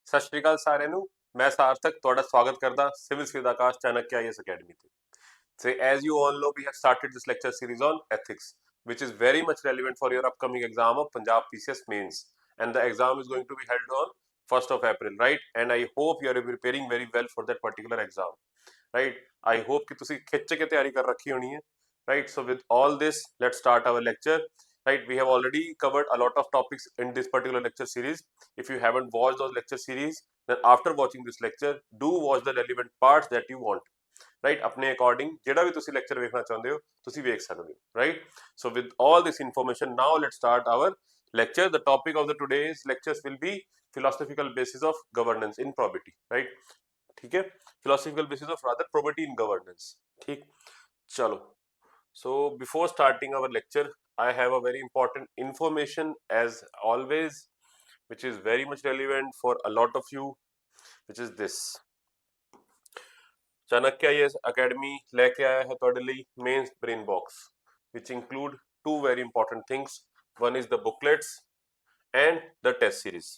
सत श्री अकाल साਰਿਆਂ ਨੂੰ मैं सार्थक ਤੁਹਾਡਾ ਸਵਾਗਤ ਕਰਦਾ ਸਿਵਲ ਸਪੀਡ ਆਕਾਸ਼ ਚਾਣक्य आईएएस ਅਕੈਡਮੀ ਤੇ। So as you all know, we have started this lecture series on ethics, which is very much relevant for your upcoming exam of Punjab PCS mains, and the exam is going to be held on 1st of April, right? And I hope you are preparing very well for that particular exam, right? I hope कि तुसी खिच के तैयारी कर रखी होनी है, right? So with all this, let's start our lecture. Right, we have already covered a lot of topics in this particular lecture series. If you haven't watched those lecture series, then after watching this lecture, do watch the relevant parts that you want. Right, अपने according ਜਿਹੜਾ ਵੀ ਤੁਸੀਂ lecture ਵੇਖਣਾ ਚਾਹੁੰਦੇ ਹੋ ਤੁਸੀਂ ਵੇਖ ਸਕਦੇ ਹੋ। Right, so with all this information, now let's start our lecture. The topic of the today's lectures will be philosophical basis of governance in probity. Right, ठीक है, philosophical basis of rather probity in governance. ठीक, चलो। So before starting our lecture, I have a very important information as always, which is very much relevant for a lot of you, which is this. Chanakya IAS academy लेके आया है ਤੁਹਾਡੇ ਲਈ mains brain box, which include two very important things. One is the booklets and the test series.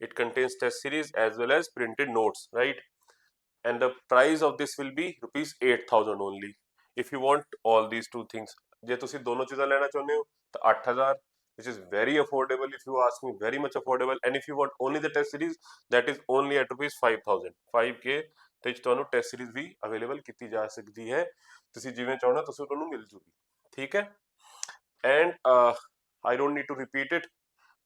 It contains test series as well as printed notes, right? And the price of this will be rupees 8,000 only. If you want all these two things, ਜੇ ਤੁਸੀਂ ਦੋਨੋਂ ਚੀਜ਼ਾਂ ਲੈਣਾ ਚਾਹੁੰਦੇ ਹੋ ਤਾਂ 8,000, which is very affordable if you ask me, very much affordable. And if you want only the test series, that is only at rupees 5,000, 5K ਤੇ ਤੁਹਾਨੂੰ ਟੈਸਟ ਸੀਰੀਜ਼ ਵੀ ਅਵੇਲੇਬਲ ਕੀਤੀ ਜਾ ਸਕਦੀ ਹੈ। ਤੁਸੀਂ ਜਿਵੇਂ ਚਾਹਣਾ ਤੁਸੀਂ ਤੁਹਾਨੂੰ ਮਿਲ ਜੂਗੀ, ਠੀਕ ਹੈ। And I don't need to repeat it,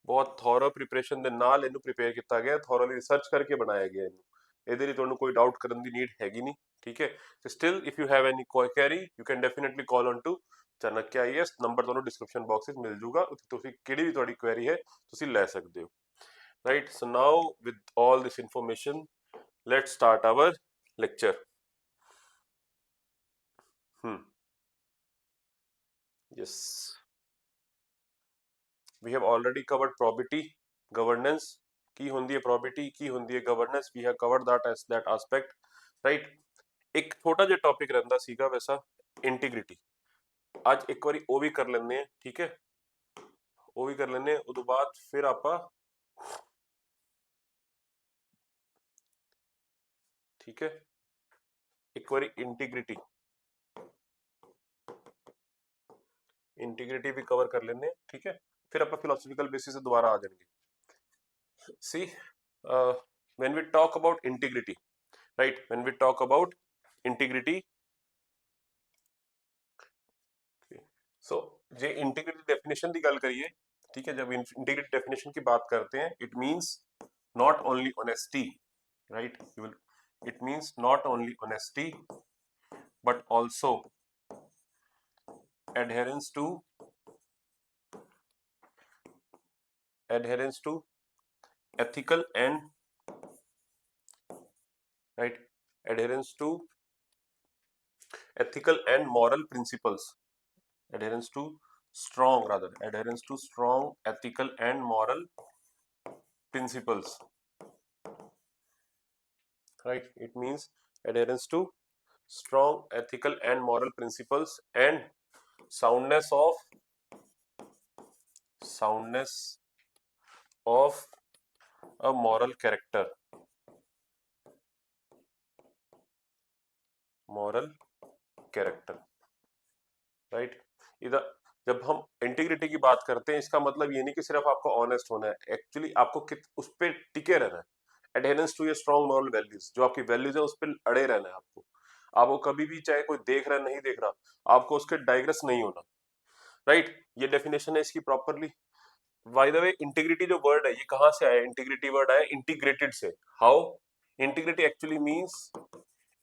ਬਹੁਤ ਥੋਰੋ ਪ੍ਰੀਪਰੇਸ਼ਨ ਦੇ ਨਾਲ ਇਹਨੂੰ ਪ੍ਰਿਪੇਅਰ ਕੀਤਾ ਗਿਆ, ਥੋਰੋਲੀ ਰਿਸਰਚ ਕਰਕੇ ਬਣਾਇਆ ਗਿਆ ਇਹਨੂੰ। ਇਹਦੇ ਲਈ ਤੁਹਾਨੂੰ ਕੋਈ ਡਾਊਟ ਕਰਨ ਦੀ ਨੀਡ ਹੈਗੀ ਨਹੀਂ, ਠੀਕ ਹੈ। ਤੇ still if you have any query, you can definitely call on to Chanakya IAS. Number ਤੁਹਾਨੂੰ ਡਿਸਕ੍ਰਿਪਸ਼ਨ ਬਾਕਸ ਵਿੱਚ ਮਿਲ ਜੂਗਾ, ਉੱਥੇ ਤੁਸੀਂ ਕਿਹੜੀ ਵੀ ਤੁਹਾਡੀ ਕੁਐਰੀ ਹੈ ਤੁਸੀਂ ਲੈ ਸਕਦੇ ਹੋ। Right, so now with all this information, let's start our lecture. Yes, we have already covered probity, governance. ਕੀ ਹੁੰਦੀ ਹੈ probity, ਕੀ ਹੁੰਦੀ ਹੈ governance, we have covered that aspect, right? ਇੱਕ ਛੋਟਾ ਜਿਹਾ ਟੌਪਿਕ ਰਹਿੰਦਾ ਸੀਗਾ ਵੈਸਾ, ਇੰਟੀਗ੍ਰਿਟੀ। ਅੱਜ ਇੱਕ ਵਾਰੀ ਉਹ ਵੀ ਕਰ ਲੈਂਦੇ ਆ, ਠੀਕ ਹੈ, ਉਹ ਵੀ ਕਰ ਲੈਂਦੇ ਆ। ਉਦੋਂ ਬਾਅਦ ਫਿਰ ਆਪਾਂ, ਠੀਕ ਹੈ, ਇੱਕ ਵਾਰੀ ਇੰਟੀਗ੍ਰਿਟੀ ਵੀ ਕਵਰ ਕਰ ਲੈਂਦੇ ਆ, ਠੀਕ ਹੈ। ਫਿਰ ਆਪਾਂ ਫਿਲੋਸਫੀਕਲ ਬੇਸਿਸ ਤੇ ਦੁਬਾਰਾ ਆ ਜਾਣਗੇ। See, when we talk about integrity, right, when we talk about integrity, so J integrity definition की गल करिए, ठीक है, जब integrity definition की बात करते हैं, it means not only honesty, right, it means not only honesty but also adherence to ethical and, right, adherence to ethical and moral principles, adherence to strong ethical and moral principles, right? It means adherence to strong ethical and moral principles and soundness of a moral character, right? इधर जब हम integrity की बात करते हैं, इसका मतलब ये नहीं कि सिर्फ आपको ऑनेस्ट होना है, एक्चुअली आपको उस पर टिके रहना है। एडहेरेंस टू ये स्ट्रॉन्ग मॉरल वैल्यूज, जो आपकी वैल्यूज है उस पर अड़े रहना है आपको कभी भी, चाहे कोई देख रहा है नहीं देख रहा, आपको उसके डाइग्रेस नहीं होना, राइट? ये डेफिनेशन है इसकी properly. Bye the way, integrity जो वर्ड है ये कहां से आया? इंटीग्रिटी वर्ड आया इंटीग्रेटेड से। How? Integrity actually means,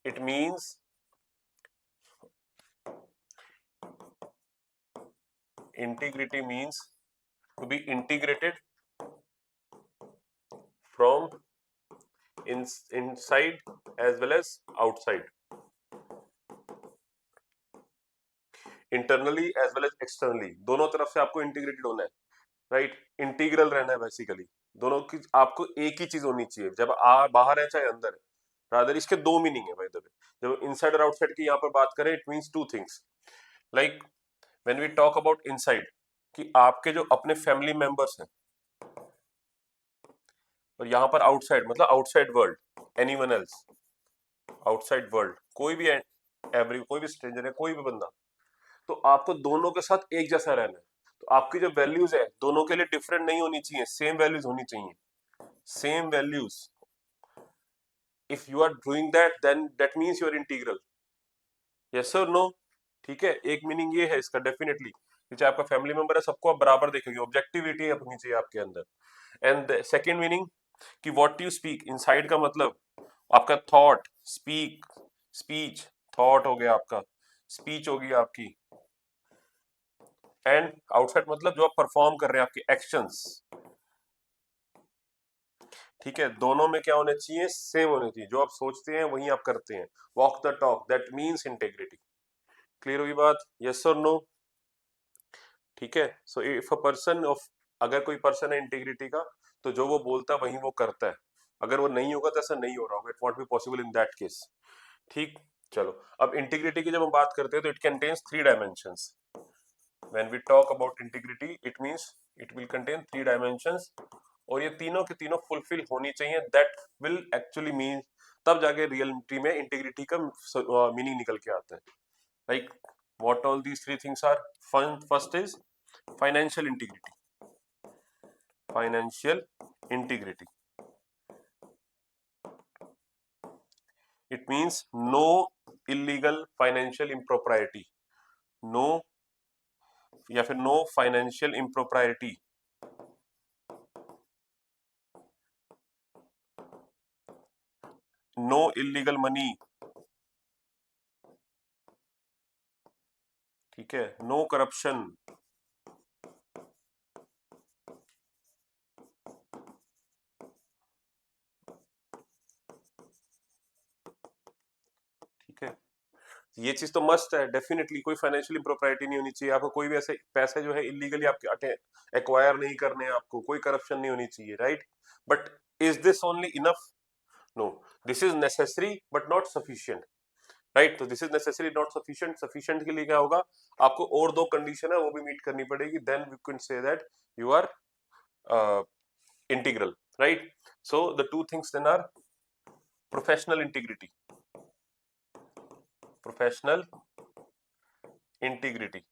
it means integrity means to be integrated from inside as well as outside, internally as well as externally, दोनों तरफ से आपको इंटीग्रेटेड होना है, राइट? इंटीग्रल रहना है बेसिकली, दोनों की आपको एक ही चीज होनी चाहिए, जब बाहर है चाहे अंदर है। रादर इसके दो मीनिंग है बाय द वे। जब इनसाइड और आउटसाइड की यहाँ पर बात करें, it means two things. Like when we talk about inside, कि आपके जो अपने फैमिली मेंबर्स हैं, और यहाँ पर आउटसाइड मतलब outside world, anyone else, outside world, कोई भी कोई भी स्ट्रेंजर है, कोई भी बंदा, तो आपको दोनों के साथ एक जैसा रहना है। तो आपकी जो वैल्यूज है दोनों के लिए डिफरेंट नहीं होनी चाहिए, सेम वैल्यूज होनी चाहिए, same values. If you are doing that then that means you are integral. Yes और नो? ठीक है, एक मीनिंग ये है इसका डेफिनेटली, चाहे आपका फैमिली मेंबर है सबको आप बराबर देखेंगे, ऑब्जेक्टिविटी अपनी चाहिए आपके अंदर। एंड सेकेंड मीनिंग कि व्हाट यू स्पीक, इनसाइड का मतलब आपका थॉट, स्पीक, स्पीच, थॉट हो गया आपका, स्पीच होगी आपकी। एंड आउटसाइड मतलब जो आप परफॉर्म कर रहे हैं, आपके एक्शंस। ठीक है, दोनों में क्या होने चाहिए, सेम होने चाहिए, जो आप सोचते हैं वही आप करते हैं, walk the talk, that means integrity. Clear हुई बात? यस और नो? ठीक है, so if a person of, अगर कोई पर्सन है इंटीग्रिटी का, तो जो वो बोलता है वही वो करता है, अगर वो नहीं होगा तो ऐसा नहीं हो रहा होगा, it won't be possible in that case. ठीक, चलो अब इंटीग्रिटी की जब हम बात करते हैं तो it contains 3 dimensions. When we talk about integrity it means it will contain 3 dimensions, और ये तीनों के तीनों फुलफिल होनी चाहिए, दैट विल एक्चुअली मीन, तब जाके रियलिटी में इंटीग्रिटी का मीनिंग निकल के आता है। Like what all these three things are? First is financial integrity. Financial integrity, it means no illegal financial impropriety, no, या फिर no financial impropriety, no illegal money, ठीक है, no corruption, ठीक है, ये चीज तो मस्त है डेफिनेटली, कोई फाइनेंशियल इम्प्रोप्राइटी नहीं होनी चाहिए आपको, कोई भी ऐसे पैसे जो है इलीगली आपके एक्वायर नहीं करने हैं आपको, कोई करप्शन नहीं होनी चाहिए, right? But is this only enough? No, this is necessary but not sufficient, right? तो this is necessary not sufficient, sufficient के लिए क्या होगा, आपको और दो कंडीशन है वो भी मीट करनी पड़ेगी, then we can say that you are integral, right? So the two things then are professional integrity, professional integrity,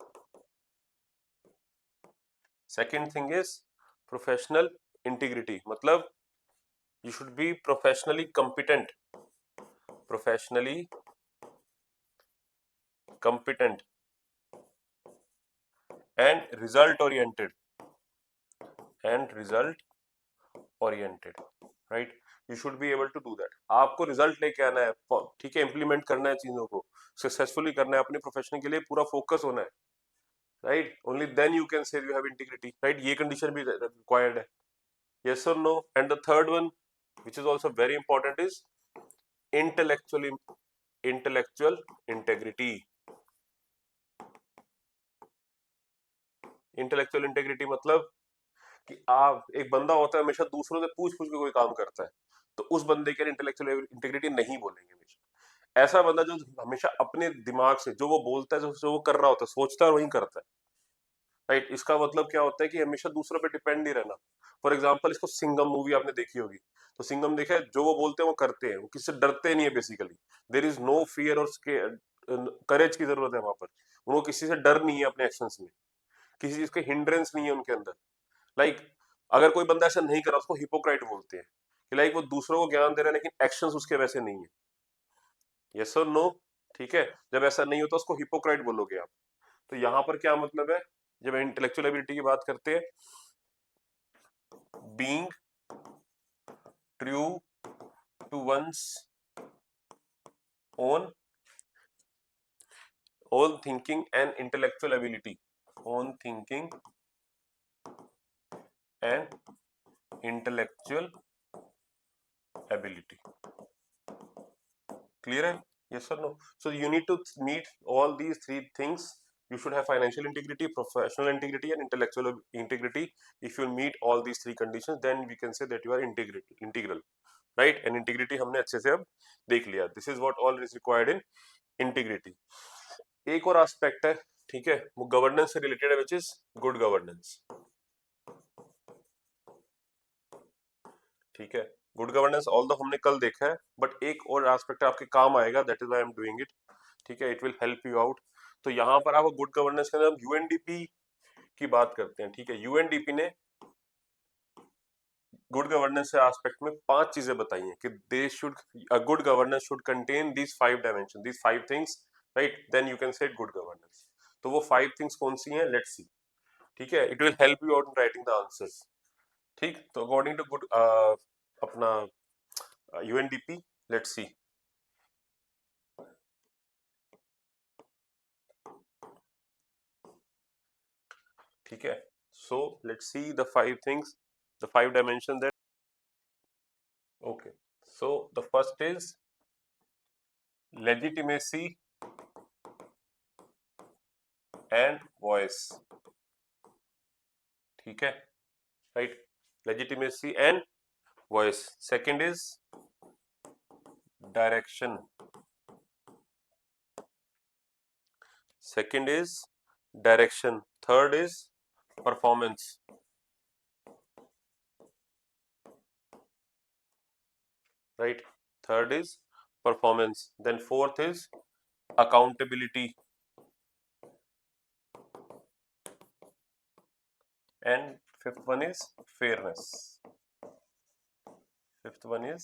second thing is professional integrity, मतलब you should be professionally competent, professionally competent and result oriented, and result oriented, right? You should be able to do that, आपको result लेके आना है, ठीक है, implement करना है चीजों को, सक्सेसफुली करना है, अपने प्रोफेशन के लिए पूरा फोकस होना है, right? Only then you can say you have integrity, right? ये कंडीशन भी रिक्वायर्ड है, यस और no? And the third one which is also very important is intellectual intellectual integrity, intellectual integrity मतलब कि आप, एक बंदा होता है हमेशा दूसरों से पूछ पूछ के कोई काम करता है, तो उस बंदे के लिए इंटेलेक्चुअल इंटेग्रिटी नहीं बोलेंगे हमेशा। ऐसा बंदा जो हमेशा अपने दिमाग से जो वो बोलता है, जो वो कर रहा होता है, सोचता है और वही करता है, राइट? इसका मतलब क्या होता है कि हमेशा दूसरों पे डिपेंड नहीं रहना। फॉर एग्जाम्पल, इसको सिंघम मूवी आपने देखी होगी, तो सिंघम देखा है, जो वो बोलते हैं वो करते हैं, वो किसी से डरते नहीं है basically, there is no fear और करेज की जरूरत है वहां पर, उनको किसी से डर नहीं है अपने एक्शंस में, किसी चीज की हिंड्रेंस नहीं है उनके अंदर। लाइक अगर कोई बंदा ऐसा नहीं कर रहा उसको हिपोक्राइट बोलते हैं, कि लाइक वो दूसरों को ज्ञान दे रहा है लेकिन एक्शंस उसके वैसे नहीं है, यस और नो? ठीक है, जब ऐसा नहीं होता उसको हिपोक्राइट बोलोगे आप। तो यहां पर क्या मतलब है, जब इंटेलेक्चुअल एबिलिटी की बात करते हैं, being true to one's own own thinking and intellectual ability, own thinking and intellectual ability, clear है? Yes or no? So you need to meet all these three things. You should have financial integrity, professional integrity, and intellectual integrity. If you meet all these three conditions, then we can say that you are integral, right? And integrity हमने अच्छे से अब देख लिया. This is what all is required in integrity. एक और aspect है, ठीक है, वो governance से related है, which is good governance. ठीक है। गुड गवर्नेंस ऑल्दो हमने कल देखा है, बट एक और एस्पेक्ट आपके काम आएगा, that is why I am doing it. ठीक है, it will help you out. तो यहाँ पर आपको गुड गवर्नेंस के अंदर यूएनडीपी की बात करते हैं। ठीक है, यूएनडीपी ने गुड गवर्नेंस एस्पेक्ट में 5 चीजें बताई हैं कि they should, good governance should contain these 5 dimension, these 5 things, right, then you can say good governance. तो वो 5 थिंग्स कौन सी हैं, लेट्स सी। ठीक है, it will help you out in writing the answers. ठीक, तो अकॉर्डिंग टू गुड अपना UNDP, let's see. ठीक है, so let's see the 5 things, the 5 dimension that. Okay, so the first is legitimacy and voice. ठीक है, right, legitimacy and voice. Second is direction, second is direction. Third is performance, right, third is performance. Then fourth is accountability and fifth one is fairness, fifth one is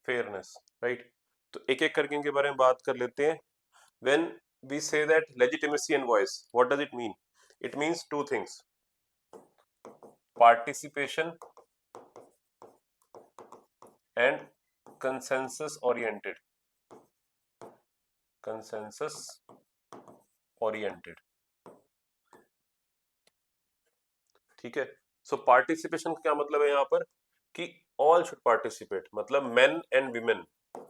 fairness, right. तो एक एक करके इनके बारे में बात कर लेते हैं। When we say that legitimacy and voice, what does it mean? It means two things: participation and consensus oriented, consensus oriented। ठीक है, सो पार्टिसिपेशन का क्या मतलब है यहाँ पर कि ऑल शुड पार्टिसिपेट, मतलब main and women,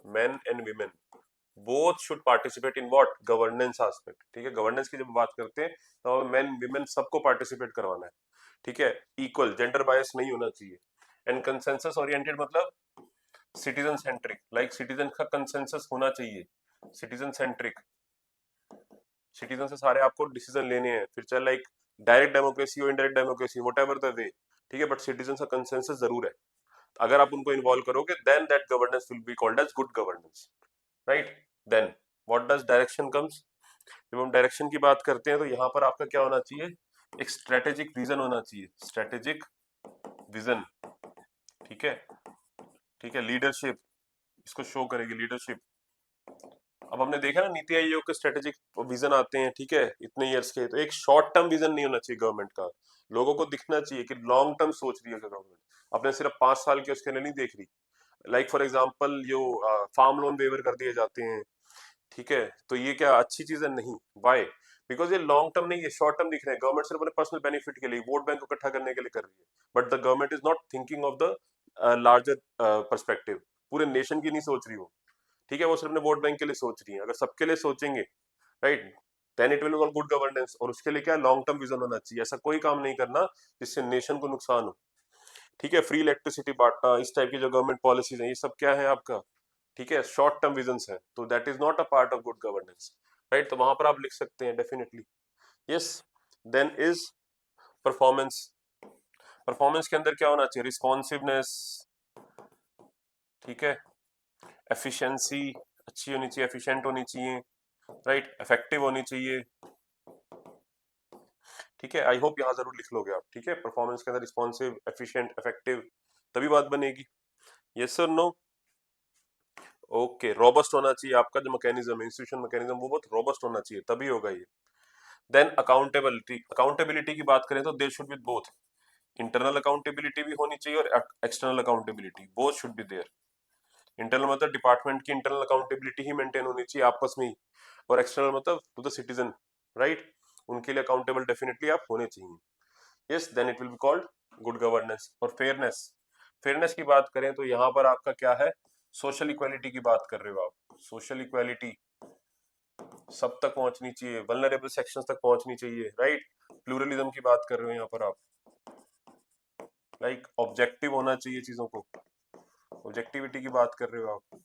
main and women both should participate in what, governance aspect. ठीक है, गवर्नेंस की जब बात करते हैं तो मेन वीमेन सबको पार्टिसिपेट करवाना है। ठीक है, इक्वल, जेंडर बायस नहीं होना चाहिए। एंड कंसेंसस ओरिएंटेड मतलब सिटीजन सेंट्रिक, लाइक सिटीजन का कंसेंसस होना चाहिए, सिटीजन सेंट्रिक, सिटीजन से सारे आपको डिसीजन लेने हैं, फिर चाहे लाइक डायरेक्ट डेमोक्रेसी हो, indirect democracy, whatever the way. ठीक है, बट सिटीजन का कंसेंसस जरूर है। अगर आप उनको इन्वॉल्व करोगे then that governance will be called as good governance, right. Then what does direction comes, जब हम डायरेक्शन की बात करते हैं तो यहाँ पर आपका क्या होना चाहिए, एक स्ट्रेटेजिक विजन होना चाहिए, स्ट्रेटेजिक विजन। ठीक है, ठीक है, लीडरशिप इसको शो करेगी, लीडरशिप। अब हमने देखा ना नीति आयोग के स्ट्रेटेजिक विजन आते हैं, ठीक है, इतने इयर्स के, तो एक शॉर्ट टर्म विजन नहीं होना चाहिए गवर्नमेंट का। लोगों को दिखना चाहिए कि लॉन्ग टर्म सोच रही है गवर्नमेंट, अपने सिर्फ 5 साल के उसके लिए नहीं देख रही। लाइक फॉर एग्जाम्पल जो फार्म लोन वेवर कर दिए जाते हैं, ठीक है, तो ये क्या अच्छी चीज है? नहीं। वाई? बिकॉज ये लॉन्ग टर्म नहीं है, शॉर्ट टर्म दिख रहे हैं। गवर्नमेंट सिर्फ अपने पर्सनल बेनिफिट के लिए, वोट बैंक को इकट्ठा करने के लिए कर रही है, but the government is not thinking of the larger perspective, पूरे नेशन की नहीं सोच रही हो। ठीक है, वो सिर्फ अपने वोट बैंक के लिए सोच रही है। अगर सबके लिए सोचेंगे, right, then it will be good governance. और उसके लिए क्या लॉन्ग टर्म विजन होना चाहिए, ऐसा कोई काम नहीं करना जिससे नेशन को नुकसान हो। ठीक है, फ्री इलेक्ट्रिसिटी बांटना, इस टाइप की जो गवर्नमेंट पॉलिसीज है, ये सब क्या है आपका, ठीक है, शॉर्ट टर्म विजन है, तो that is not a part of good governance, right. तो वहां पर आप लिख सकते हैं definitely, yes. Then is performance, performance के अंदर क्या होना चाहिए, रिस्पॉन्सिवनेस, ठीक है, एफिशिएंसी अच्छी होनी चाहिए, एफिशिएंट होनी चाहिए, राइट, इफेक्टिव होनी चाहिए। ठीक है, आई होप यहाँ जरूर लिख लोगे आप। ठीक है, परफॉर्मेंस के अंदर रिस्पॉन्सिव, एफिशिएंट, इफेक्टिव, तभी बात बनेगी। यस और नो? ओके, रोबस्ट होना चाहिए आपका जो मैकेनिज्म है, इंस्टीट्यूशन मैकेनिज्म, वो बहुत रोबस्ट होना चाहिए, तभी होगा ये। देन अकाउंटेबिलिटी, अकाउंटेबिलिटी की बात करें तो there should be both, internal accountability भी होनी चाहिए और external accountability, both should be there. Internal मतलब डिपार्टमेंट की इंटरनल अकाउंटेबिलिटी ही मेंटेन होनी चाहिए आपस में ही, और एक्सटर्नल मतलब टू द सिटीजन, राइट, उनके लिए अकाउंटेबल डेफिनेटली आप होने चाहिए। Yes, then it will be called good governance. और फेयरनेस, फेयरनेस की बात करें तो यहाँ पर आपका क्या है, सोशल इक्वालिटी की बात कर रहे हो आप, सोशल इक्वालिटी सब तक पहुंचनी चाहिए, वल्नरेबल सेक्शंस तक पहुंचनी चाहिए, राइट। प्लूरलिज्म की बात कर रहे हो यहाँ पर आप, लाइक ऑब्जेक्टिव होना चाहिए चीजों को, ऑब्जेक्टिविटी की बात कर रहे हो आप।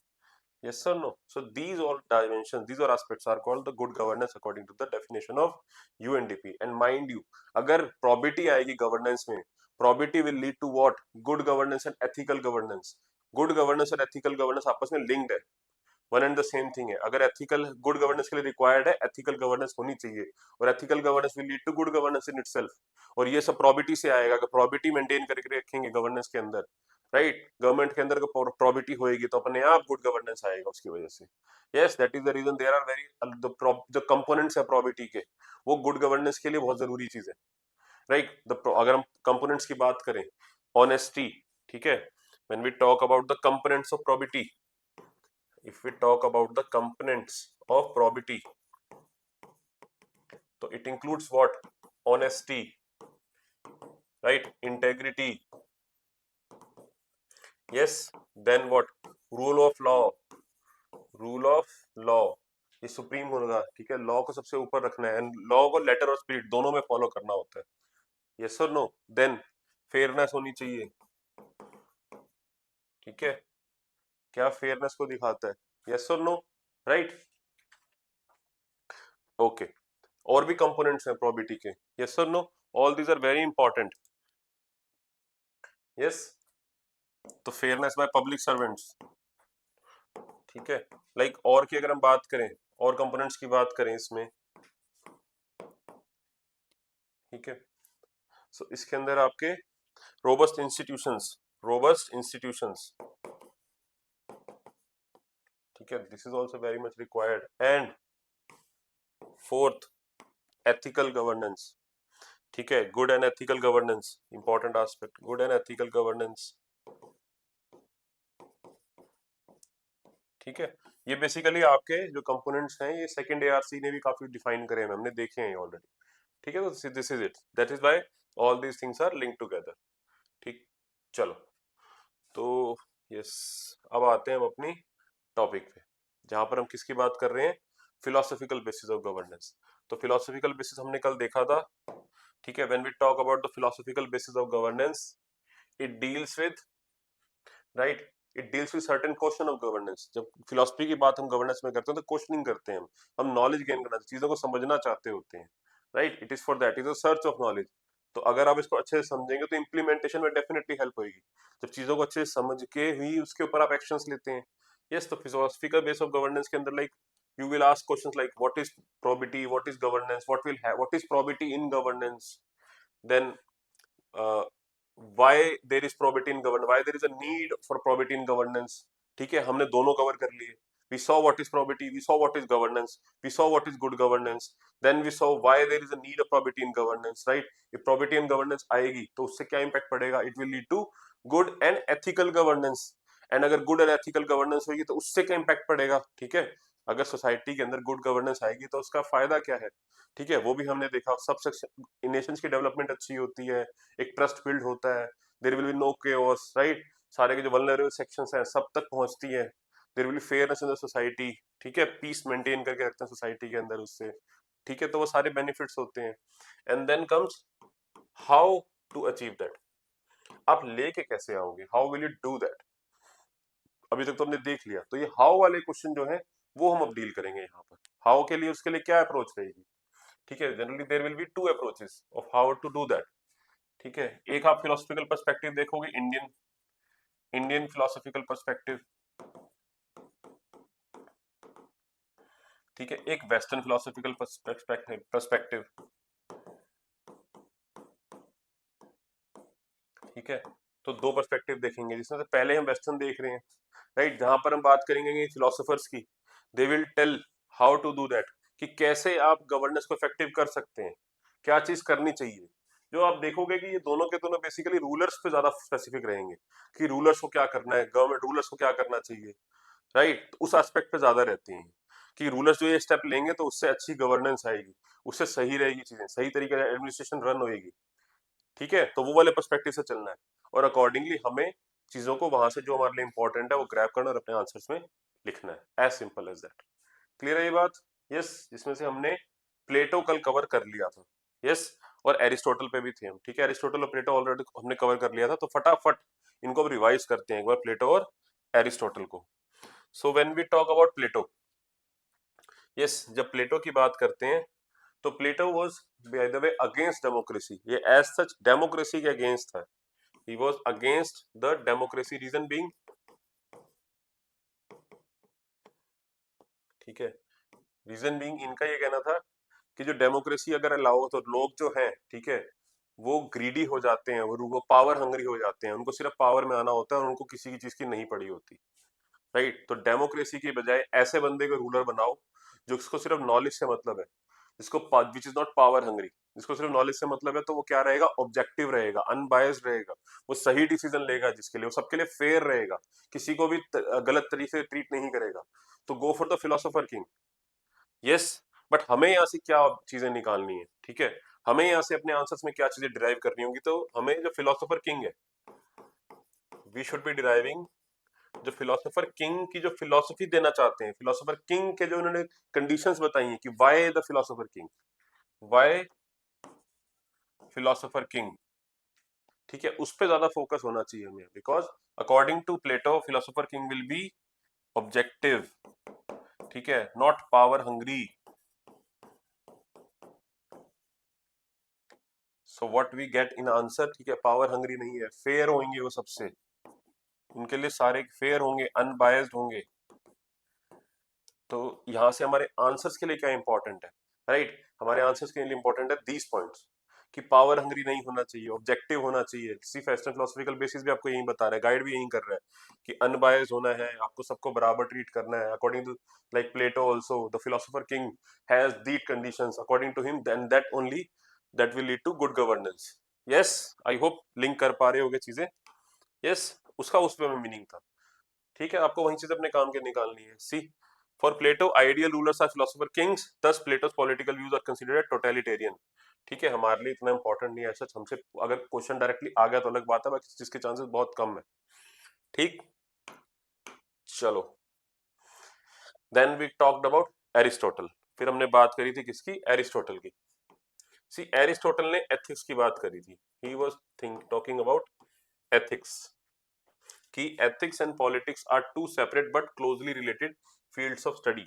Yes or no? So these all dimensions, these all aspects are called the good governance according to the definition of UNDP. And mind you, अगर probity आएगी governance में, probity will lead to what? Good governance and ethical governance. Good governance और ethical governance आपस में linked है, one and the same thing है. अगर ethical good governance के लिए रिक्वायर्ड है, एथिकल गवर्नेंस होनी चाहिए, और ethical governance will lead to good governance in itself. और ये सब प्रॉबिटी से आएगा. अगर प्रॉबिटी मेंटेन करके रखेंगे गवर्नेंस के अंदर, राइट, गवर्नमेंट के अंदर प्रॉबिटी होएगी तो अपने आप गुड गवर्नेंस आएगा उसकी वजह से. Yes, that is the reason there are very the components है प्रॉबिटी के, वो गुड गवर्नेंस के लिए बहुत जरूरी चीज है, राइट. अगर हम कंपोनेंट्स की बात करें, ऑनेस्टी, ठीक है, when we talk about the components of probity, if we talk about the components of probity, so it includes what? Honesty, right, integrity, yes, then what? Rule of law. Rule of law ये supreme होगा, ठीक है, law को सबसे ऊपर रखना है, and law को लेटर और स्पिरिट दोनों में फॉलो करना होता है. यस और नो? देन फेयरनेस होनी चाहिए, ठीक है, क्या फेयरनेस को दिखाता है? यस और नो? Right, okay. और भी कंपोनेंट्स हैं प्रॉबिटी के. यस और no? All these are very important. Yes, तो फेयरनेस बाय पब्लिक सर्वेंट्स, ठीक है, लाइक और की अगर हम बात करें, और कंपोनेंट्स की बात करें इसमें, ठीक है, सो इसके अंदर आपके रोबस्ट इंस्टीट्यूशंस, रोबस्ट इंस्टीट्यूशंस, ठीक है, this is also very much required. And fourth, ethical governance, ठीक है, good and ethical governance, important aspect, good and ethical governance, ठीक है. ये बेसिकली आपके जो कंपोनेंट्स हैं, ये सेकंड एआरसी ने भी काफी डिफाइन करे हैं, हमने देखे हैं ऑलरेडी, ठीक है. तो this is it, that is why all these things are linked together, ठीक. चलो, तो यस, अब आते हैं हम अपनी टॉपिक पे, जहां पर हम किसकी बात कर रहे हैं? Philosophical basis of governance. तो फिलोसॉफिकल बेसिस हमने कल देखा था, ठीक है. When we talk about the philosophical basis of governance, it deals with, right, it deals with certain question of governance. जब फिलोसफी की बात हम गवर्नेंस में करते हैं तो क्वेश्चनिंग करते हैं, हम नॉलेज गेन करना, चीजों को समझना चाहते होते हैं, right. It is for that, is a search of knowledge. तो अगर आप इसको अच्छे से समझेंगे तो इम्प्लीमेंटेशन में डेफिनेटली हेल्प होगी, जब चीजों को अच्छे से समझ के ही उसके ऊपर आप एक्शंस लेते हैं. यस, तो फिलोसफिकल बेस ऑफ गवर्नेंस के अंदर, like, you will ask questions like what is probity, what is governance, what is probity in governance, then uh, why there is probity in governance, why there is a need for probity in governance. ठीक है, हमने दोनों cover कर लिए. We saw what is probity, we saw what is governance, we saw what is good governance, then we saw why there is a need of probity in governance, right. if probity in governance आएगी तो उससे क्या impact पड़ेगा? It will lead to good and ethical governance. And अगर good and ethical governance होगी तो उससे क्या इम्पैक्ट पड़ेगा? ठीक है, अगर सोसाइटी के अंदर गुड गवर्नेंस आएगी तो उसका फायदा क्या है? ठीक है, वो भी हमने देखा. सब सेक्शन नेशंस की डेवलपमेंट अच्छी होती है, एक ट्रस्ट बिल्ड होता है, there will be no chaos, right. सारे के जो वल्नरेबल सेक्शंस हैं सब तक पहुंचती है, there will be fairness in the society, ठीक है, पीस मेंटेन करके रखते हैं सोसाइटी के अंदर उससे, ठीक है. तो वो सारे बेनिफिट्स होते हैं. And then comes how to achieve that. आप लेके कैसे आओगे? How will you do that? अभी तक तो हमने देख लिया, तो ये हाउ वाले क्वेश्चन जो है वो हम अब डील करेंगे यहाँ पर. हाउ के लिए, उसके लिए क्या अप्रोच रहेगी? ठीक है, generally there will be two approaches of how to do that. ठीक है, एक आप फिलोसफिकल पर्सपेक्टिव देखोगे, इंडियन इंडियन फिलोसफिकल पर्सपेक्टिव, ठीक है, एक वेस्टर्न फिलोसफिकल पर्सपेक्टिव, ठीक है. तो दो पर्सपेक्टिव देखेंगे, जिसमें से पहले हम वेस्टर्न देख रहे हैं, राइट, जहां पर हम बात करेंगे फिलोसोफर्स की. They will tell how to do that, कि कैसे आप गवर्नेंस को इफेक्टिव कर सकते हैं, क्या चीज करनी चाहिए. जो आप देखोगे कि ये दोनों के दोनों बेसिकली रूलर्स पे ज्यादा स्पेसिफिक रहेंगे, कि रूलर्स को क्या करना है, गवर्नमेंट रूलर्स को क्या करना चाहिए, राइट. उस एस्पेक्ट पे ज्यादा रहते हैं कि रूलर्स जो ये स्टेप लेंगे तो उससे अच्छी गवर्नेंस आएगी, उससे सही रहेगी चीजें, सही तरीके से एडमिनिस्ट्रेशन रन होएगी. ठीक है, तो वो वाले पर्सपेक्टिव से चलना है, और अकॉर्डिंगली हमें चीजों को वहां से जो हमारे लिए इंपॉर्टेंट है वो ग्रैब करना और अपने आंसर्स में लिखना है. As simple as that. Clear है ये बात? यस, जिसमें से हमने प्लेटो कल कवर कर लिया था. यस, और एरिस्टोटल पे भी थे हम. ठीक है, एरिस्टोटल और प्लेटो ऑलरेडी हमने कवर कर लिया था, तो फटाफट इनको रिवाइज करते हैं एक बार, प्लेटो और एरिस्टोटल को. So when we talk about Plato, yes, जब प्लेटो की बात करते हैं तो Plato was by the way against democracy, ये एज सच डेमोक्रेसी के अगेंस्ट था, he was against the democracy, reason being, ठीक है, रीजन बीइंग इनका ये कहना था कि जो डेमोक्रेसी अगर अलाउ तो लोग जो हैं, ठीक है, वो ग्रीडी हो जाते हैं, वो पावर हंग्री हो जाते हैं, उनको सिर्फ पावर में आना होता है और उनको किसी की चीज की नहीं पड़ी होती, राइट। तो डेमोक्रेसी की बजाय ऐसे बंदे को रूलर बनाओ जो इसको सिर्फ नॉलेज से मतलब है, जिसको which is not power hungry, जिसको सिर्फ नॉलेज से मतलब है, तो वो क्या रहेगा, ऑब्जेक्टिव रहेगा, अनबायस्ड रहेगा, वो सही डिसीजन लेगा जिसके लिए, वो सबके लिए फेयर रहेगा, किसी को भी गलत तरीके से ट्रीट नहीं करेगा। तो go for the philosopher king. Yes, but हमें यहाँ से क्या चीजें निकालनी है, ठीक है, हमें यहाँ से अपने आंसर्स में क्या चीजें डिराइव करनी होंगी, तो हमें जो फिलोसोफर किंग है, वी शुड बी डिराइविंग जो फिलोसोफर किंग की जो फिलोसफी देना चाहते हैं, फिलोसोफर किंग के जो उन्होंने कंडीशंस बताई हैं कि why the philosopher king, why philosopher king, ठीक है, उस पर ज्यादा फोकस होना चाहिए हमें, because according to Plato philosopher king will be objective, ठीक है, not power hungry. So what we get in answer, ठीक है, पावर हंग्री नहीं है, फेयर होंगे वो सबसे, उनके लिए सारे फेयर होंगे, अनबायस्ड होंगे। तो यहां से हमारे आंसर्स के लिए क्या इंपॉर्टेंट है, राइट, हमारे आंसर्स के लिए इंपॉर्टेंट है दीज पॉइंट्स, कि पावर हंग्री नहीं होना चाहिए, ऑब्जेक्टिव होना चाहिए, सिर्फ वेस्टर्न फिलोसफिकल बेसिस भी आपको यही बता रहा है, गाइड भी यही कर रहा है कि अनबायस्ड होना है, आपको सबको बराबर ट्रीट करना है, according to like Plato also the philosopher king has these conditions according to him, then that only that will lead to good governance. Yes, I hope link कर पा रहे होगे चीजें। यस, उसका उस पे मीनिंग था, ठीक है, आपको वही चीज अपने काम के निकालनी है। See, for Plato ideal rulers are philosopher kings, thus Plato's political views are considered totalitarian. ठीक है, हमारे लिए इतना इंपॉर्टेंट नहीं है ऐसा, हमसे अगर क्वेश्चन डायरेक्टली आ गया तो अलग बात है, बाकी जिसके चांसेस बहुत कम है, ठीक। चलो, then we talked about Aristotle, फिर हमने बात करी थी किसकी, एरिस्टोटल की। सी, एरिस्टोटल ने एथिक्स की बात करी थी, he was talking about ethics, कि ethics and politics are two separate but closely related fields of study.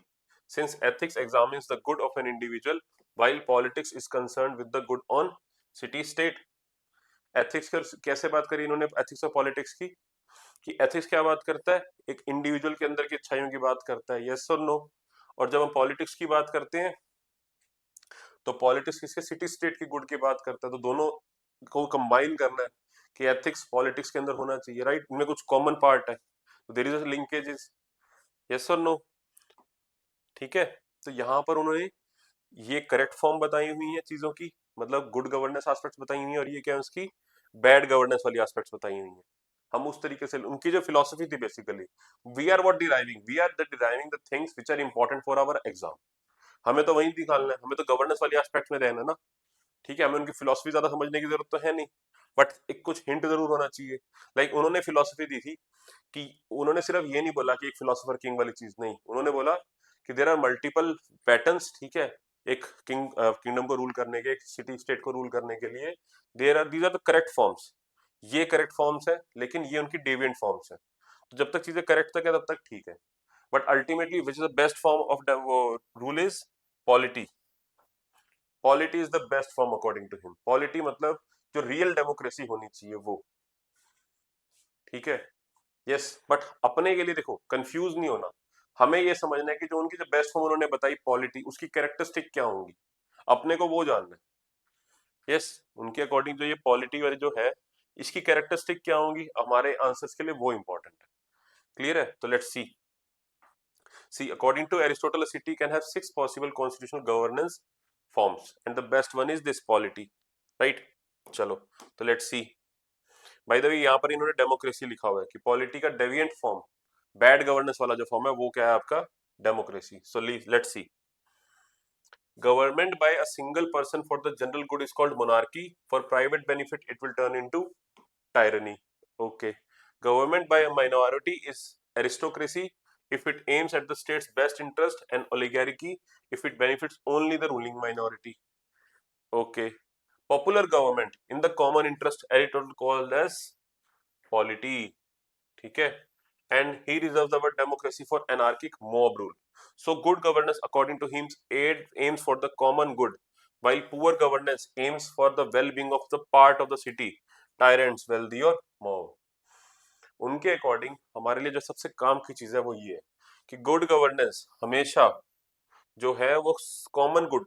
Since ethics examines the good of an individual, while politics is concerned with the good on city state. Ethics कैसे बात करी इन्होंने ethics और politics की, कि ethics क्या बात करता है, एक इंडिविजुअल के अंदर की अच्छाइयों की बात करता है, यस और नो, और जब हम पॉलिटिक्स की बात करते हैं तो पॉलिटिक्स किसके, सिटी स्टेट की गुड की बात करता है, तो दोनों को कंबाइन करना है कि एथिक्स पॉलिटिक्स के अंदर होना चाहिए, राइट, इनमें कुछ कॉमन पार्ट है, there is a linkages, yes और नो, ठीक है। तो यहाँ पर उन्होंने ये करेक्ट फॉर्म बताई हुई है चीजों की, मतलब गुड गवर्नेंस एस्पेक्ट्स बताई हुई है, और ये क्या है उसकी बैड गवर्नेंस वाली एस्पेक्ट्स बताई हुई है। हम उस तरीके से उनकी जो फिलोसफी थी basically, we are what deriving, we are the deriving the things which are important for our exam, हमें तो वही निकालना है, हमें तो गवर्नेंस वाली एस्पेक्ट में रहना ना, ठीक है, हमें उनकी फिलोसफी ज्यादा समझने की जरूरत तो है नहीं, बट एक कुछ हिंट जरूर होना चाहिए। लाइक उन्होंने फिलोसफी दी थी कि उन्होंने सिर्फ ये नहीं बोला कि एक फिलोसोफर किंग वाली चीज, नहीं, उन्होंने बोला कि देर आर मल्टीपल पैटर्न्स, ठीक है, एक किंगडम को रूल करने के, एक सिटी स्टेट को रूल करने के लिए, there are these are the correct forms, ये करेक्ट फॉर्म्स है, लेकिन ये उनकी डेविएंट फॉर्म्स है, तो जब तक चीजें करेक्ट तक है तब तक ठीक है, but ultimately which is the best form of rule is polity, polity is the best form according to him, polity मतलब जो रियल डेमोक्रेसी होनी चाहिए वो, ठीक है। यस, बट अपने के लिए देखो कंफ्यूज नहीं होना, हमें ये समझना है कि जो उनकी जो बेस्ट फॉर्म उन्होंने बताई पॉलिटी, उसकी कैरेक्टरिस्टिक क्या होंगी, अपने को वो जानना है। यस, उनके अकॉर्डिंग जो ये पॉलिटी वाली जो है, इसकी कैरेक्टरिस्टिक क्या होंगी हमारे आंसर्स के लिए, वो इंपॉर्टेंट है। क्लियर है, तो let's see. See, according to Aristotle, a city can have 6 possible constitutional governance forms and the best one is this polity, right। चलो, तो लेट्स सी। बाय द वे यहाँ पर इन्होंने डेमोक्रेसी लिखा हुआ है कि पॉलिटी का डेविएंट फॉर्म, बैड गवर्नेंस वाला जो फॉर्म है वो क्या है आपका, democracy. So let's C, government by a single person for the general good is called monarchy, for private benefit it will turn into tyranny. Okay, government by a minority is aristocracy if it aims at the state's best interest, and oligarchy if it benefits only the ruling minority. Okay, popular government in the common interest, Aristotle called as polity, ठीक है, and he reserves the word democracy for anarchic mob rule. So good governance according to him aims for the common good, while poor governance aims for the well-being of the part of the city, tyrants, wealthy और mob. उनके according हमारे लिए जो सबसे काम की चीज है वो ये है कि गुड गवर्नेंस हमेशा जो है वो कॉमन गुड,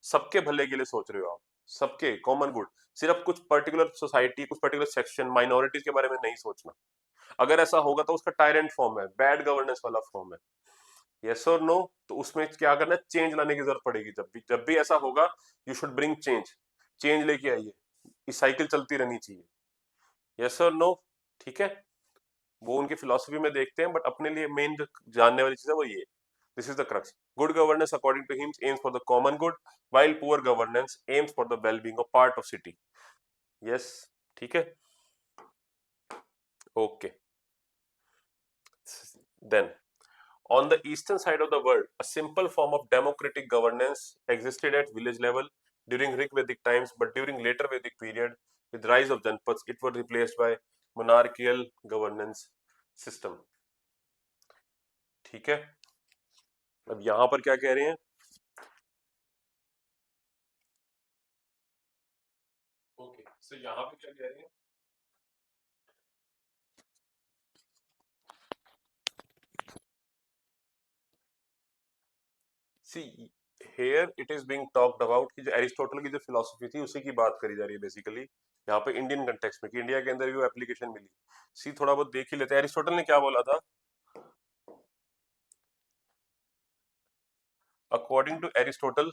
सबके भले के लिए सोच रहे हो आप, सबके कॉमन गुड, सिर्फ कुछ पर्टिकुलर सोसाइटी, कुछ पर्टिकुलर सेक्शन, माइनॉरिटीज के बारे में नहीं सोचना. अगर ऐसा होगा तो उसका टायरेंट फॉर्म है, बैड गवर्नेंस वाला फॉर्म है. यस और नो? तो उसमें क्या करना है, चेंज लाने की जरूरत पड़ेगी. जब भी ऐसा होगा, you should bring change. Change लेके आइए, ये साइकिल चलती रहनी चाहिए. यस और नो? ठीक है, वो उनकी फिलोसफी में देखते हैं, बट अपने लिए मेन जो जानने वाली चीज है वो ये. This is the crux. Good governance according to him aims for the common good, while poor governance aims for the well-being of part of city. Yes, ठीक है. Okay. Then, on the eastern side of the world, a simple form of democratic governance existed at village level during Rig-Vedic times, but during later Vedic period, with rise of Janpads, it was replaced by monarchical governance system. ठीक है. अब यहां पर क्या कह रहे हैं? Okay, सो यहां पे क्या कह रहे हैं? See, here it is being talked about कि जो एरिस्टोटल की जो फिलोसफी थी उसी की बात करी जा रही है बेसिकली यहाँ पे इंडियन कंटेक्स्ट में, कि इंडिया के अंदर भी वो एप्लीकेशन मिली. सी, थोड़ा बहुत देख ही लेते हैं एरिस्टोटल ने क्या बोला था. अकॉर्डिंग टू एरिस्टोटल,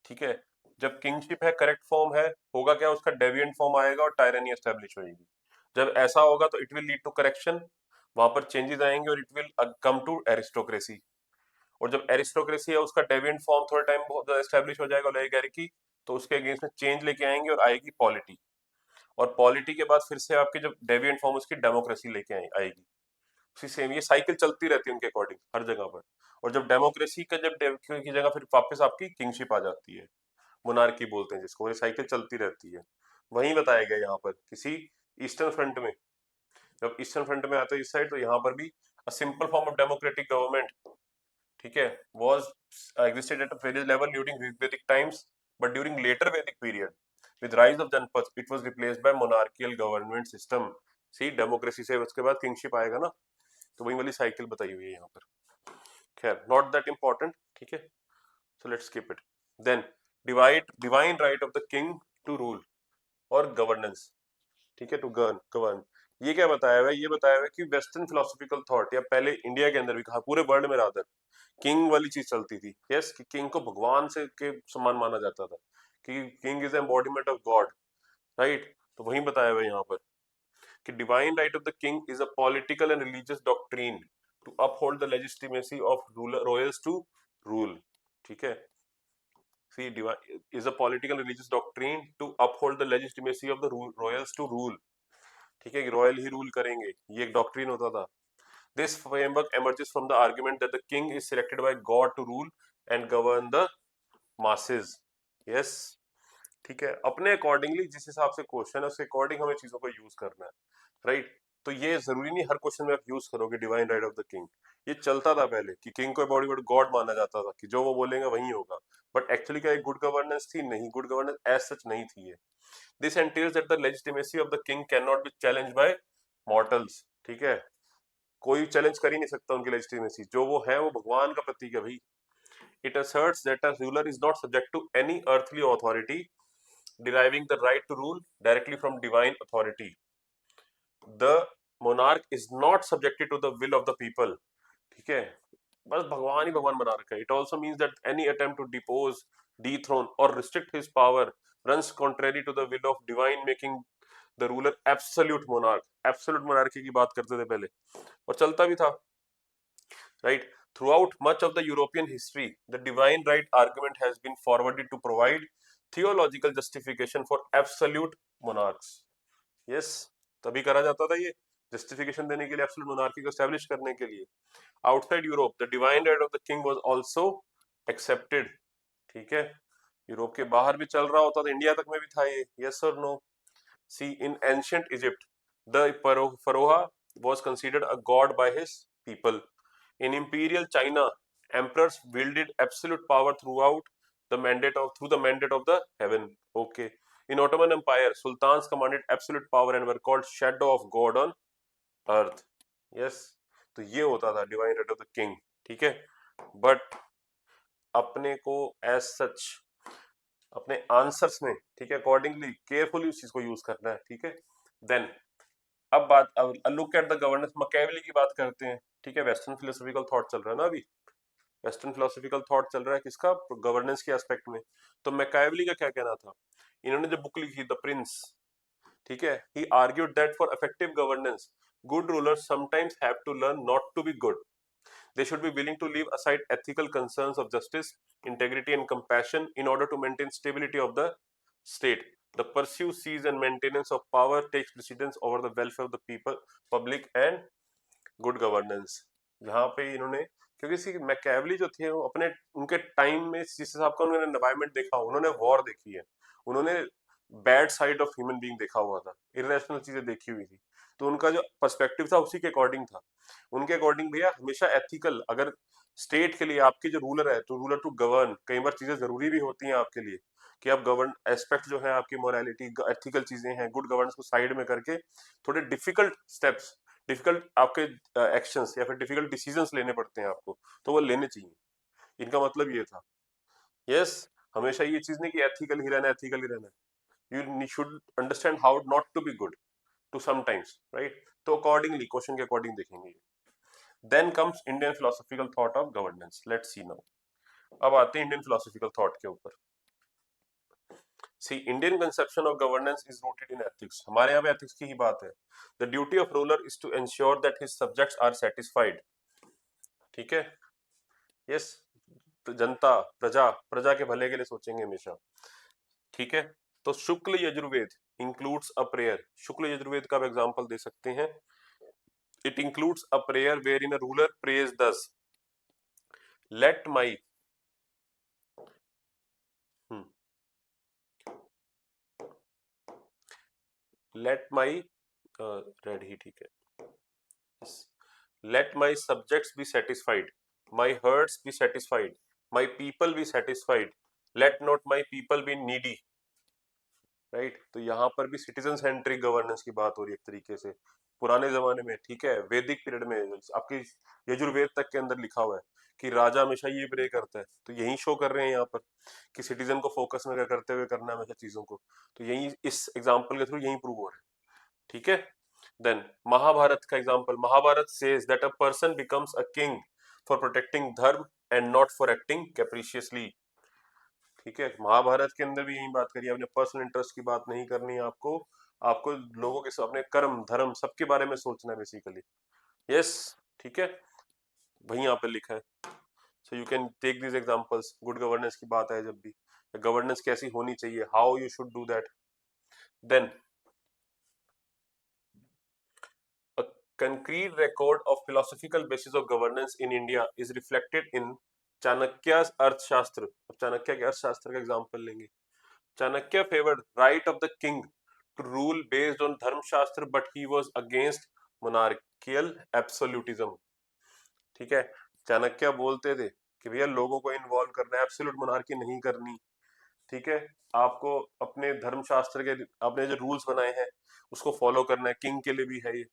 ठीक है, जब किंगशिप है, करेक्ट फॉर्म है, होगा क्या, उसका डेविएंट फॉर्म आएगा और टायरनी एस्टेब्लिश होगी. जब ऐसा होगा तो it will lead to correction, वहां पर चेंजेस आएंगे और it will come to aristocracy. और जब एरिस्टोक्रेसी है उसका डेविएंट फॉर्म थोड़ा टाइम बहुत एस्टेब्लिश हो जाएगा ओलिगार्की, तो उसके अगेंस्ट में चेंज लेके आएंगे और आएगी पॉलिटी. और पॉलिटी के बाद फिर से आपके जब डेविएंट फॉर्म उसकी डेमोक्रेसी लेके आएगी. उसी सेम ये साइकिल चलती रहती है उनके अकॉर्डिंग हर जगह पर. और जब डेमोक्रेसी का जब की जगह फिर वापस आपकी किंगशिप आ जाती है, मोनार्की बोलते हैं जिसको, ये साइकिल चलती रहती है. वहीं बताया गया यहाँ पर किसी ईस्टर्न फ्रंट में, जब ईस्टर्न फ्रंट में आते हैं इस साइड, तो यहाँ पर भी a simple form of democratic government, ठीक है, was existed at a village level during Vedic times, but during later Vedic period, with rise of Janpads, it was replaced by monarchical government system. See, democracy से उसके बाद kingship आएगा ना, तो वही वाली साइकिल बताई हुई है यहाँ पर. खैर, नॉट दैट इंपॉर्टेंट. ठीक है, so let's skip it. Then, divine right of the king to rule और गवर्नेंस. ठीक है, टू गवर्न. ये क्या बताया हुआ है? ये बताया हुआ है कि वेस्टर्न फिलोसफिकल थॉट, या पहले इंडिया के अंदर भी कहा, पूरे वर्ल्ड में रादर, किंग वाली चीज चलती थी. यस, कि किंग को भगवान से के समान माना जाता था, कि king is embodiment of god. Right, तो वही बताया हुआ है यहाँ पर कि divine right of the king is a political and religious doctrine to uphold the legitimacy of ruler royals to rule. ठीक है, सी, is a political and religious doctrine to uphold the legitimacy of the royals to rule. ठीक है, कि royal ही rule करेंगे, ये एक doctrine होता था. This framework emerges from the argument that the king is selected by God to rule and govern the masses. Yes, ठीक है, अपने अकॉर्डिंगली जिस हिसाब से क्वेश्चन है उसके अकॉर्डिंग हमें चीजों को यूज करना है. राइट, तो ये जरूरी नहीं हर क्वेश्चन में आप यूज करोगे divine right of the king. ये चलता था पहले कि किंग को बॉडी वर्ड गॉड माना जाता था, कि जो वो बोलेंगे वही होगा. बट एक्चुअली क्या एक गुड गवर्नेंस थी? नहीं, गुड गवर्नेंस एज सच नहीं थी ये. This entails that the legitimacy of the king can not be challenged by mortals. ठीक है, कोई चैलेंज कर ही नहीं सकता उनकी लेजिटिमेसी. जो वो है वो भगवान का प्रतीक है भाई. It asserts that a ruler is not subject to any earthly authority, deriving the right to rule directly from divine authority. The monarch is not subjected to the will of the people. ठीक है, बस भगवान ही भगवान बना रखा है. It also means that any attempt to depose, dethrone or restrict his power runs contrary to the will of divine, making the ruler absolute monarch. Absolute monarchy की बात करते थे पहले, और चलता भी था. Right, throughout much of the European history, the divine right argument has been forwarded to provide theological justification for absolute monarchs. Yes, तभी करा जाता था ये, जस्टिफिकेशन देने के लिए, एब्सोल्यूट मोनार्की को एस्टैब्लिश करने के लिए. Outside Europe the divine right of the king was also accepted. ठीक है, यूरोप के बाहर भी चल रहा होता था, इंडिया तक में भी था ये. यस और no? See, in ancient Egypt the pharaoh was considered a god by his people. In imperial China, emperors wielded absolute power throughout the mandate of through the mandate of the heaven. Okay. In Ottoman Empire, sultans commanded absolute power and were called shadow of God on earth. Yes, तो ये होता था divine right of the king. ठीक है, but अपने को as such अपने answers में, ठीक है, अकॉर्डिंगली केयरफुली उस चीज को यूज करना है. ठीक है, देन अब look at the governance. Machiavelli की बात करते हैं. ठीक है, वेस्टर्न फिलोसॉफिकल थॉट चल रहा है ना अभी. वेस्टर्न फिलोसॉफिकल थॉट चल रहा है किसका, गवर्नेंस के एस्पेक्ट में. तो मैकियावेली का क्या कहना था. इन्होंने जो बुक लिखी द प्रिंस, ठीक है, he argued that for effective governance good rulers sometimes have to learn not to be good. They should be willing to leave aside ethical concerns of justice, integrity, and compassion in order to maintain stability of the state. The pursuit, seize, and maintenance of power takes precedence over the welfare of the people, public, and good governance. यहाँ पे इन्होंने, क्योंकि सी Machiavelli जो थे वो अपने उनके time में जिस हिसाब का उन्होंने एनवायरमेंट देखा, उन्होंने वॉर देखी है, उन्होंने bad side of human being देखा हुआ था, इरेशनल चीजें देखी हुई थी. तो उनका जो पर्सपेक्टिव था उसी के अकॉर्डिंग था. उनके अकॉर्डिंग भैया हमेशा एथिकल, अगर स्टेट के लिए आपके जो रूलर है तो रूलर टू गवर्न, कई बार चीजें जरूरी भी होती हैं आपके लिए कि आप गवर्न एस्पेक्ट जो है आपकी मोरालिटी एथिकल चीजें हैं, गुड गवर्नेंस को साइड में करके थोड़े डिफिकल्ट स्टेप्स, डिफिकल्ट आपके एक्शंस या फिर डिफिकल्ट डिसीजंस लेने पड़ते हैं आपको, तो वो लेने चाहिए. इनका मतलब ये था. यस, हमेशा ये चीज नहीं कि एथिकल ही रहना, एथिकल ही रहना. You should understand how not to be good to sometimes, right. तो अकॉर्डिंगली क्वेश्चन के अकॉर्डिंग देखेंगे. Then comes Indian philosophical thought of governance. Let's see now. अब आते हैं इंडियन फिलोसॉफिकल थॉट के ऊपर. See, Indian conception of governance is rooted in ethics. हमारे यहाँ पे एथिक्स की ही बात है. The duty of ruler is to ensure that his subjects are satisfied. ठीक है, यस, तो जनता, प्रजा, प्रजा के भले के लिए सोचेंगे हमेशा. ठीक है, तो Shukla Yajurveda includes a prayer. Shukla Yajurveda का आप एग्जांपल दे सकते हैं. It includes a prayer where in a ruler prays thus, let my let my red ही, ठीक है, let my subjects be satisfied, my herds be satisfied, my people be satisfied, let not my people be needy. Right, तो यहाँ पर भी citizen centric governance की बात हो रही है एक तरीके से पुराने जमाने में. ठीक है, वैदिक पीरियड में आपकी यजुर्वेद तक के अंदर लिखा हुआ है कि राजा हमेशा ये प्रे करता है. तो यही शो कर रहे हैं यहाँ पर कि सिटीजन को फोकस में करते हुए करना है हमेशा चीजों को. तो यही इस एग्जाम्पल के थ्रू यही प्रूव हो रहा है. ठीक है, देन महाभारत का example. Mahabharata says that a person becomes a king for protecting dharma and not for acting capriciously. ठीक है, महाभारत के अंदर भी यही बात करी. अपने पर्सनल इंटरेस्ट की बात नहीं करनी है आपको, आपको लोगों के अपने कर्म धर्म सबके बारे में सोचना है बेसिकली. यस, ठीक है, वही यहाँ पे लिखा है. So you can take this examples. Good governance की बात है जब भी, गवर्नेंस कैसी होनी चाहिए, how you should do that. Then a concrete record of philosophical basis of governance in India is reflected in Chanakya's Arthashastra. अब चाणक्य के अर्थशास्त्र का एग्जांपल लेंगे. Chanakya favored right of the king to rule based on धर्मशास्त्र, but he was against monarchical absolutism. ठीक है, चाणक्य बोलते थे कि भैया लोगों को इन्वॉल्व करना है, एब्सोल्यूट मोनार्की नहीं करनी. ठीक है, आपको अपने धर्मशास्त्र के, अपने जो रूल्स बनाए हैं उसको फॉलो करना है. किंग के लिए भी है ये,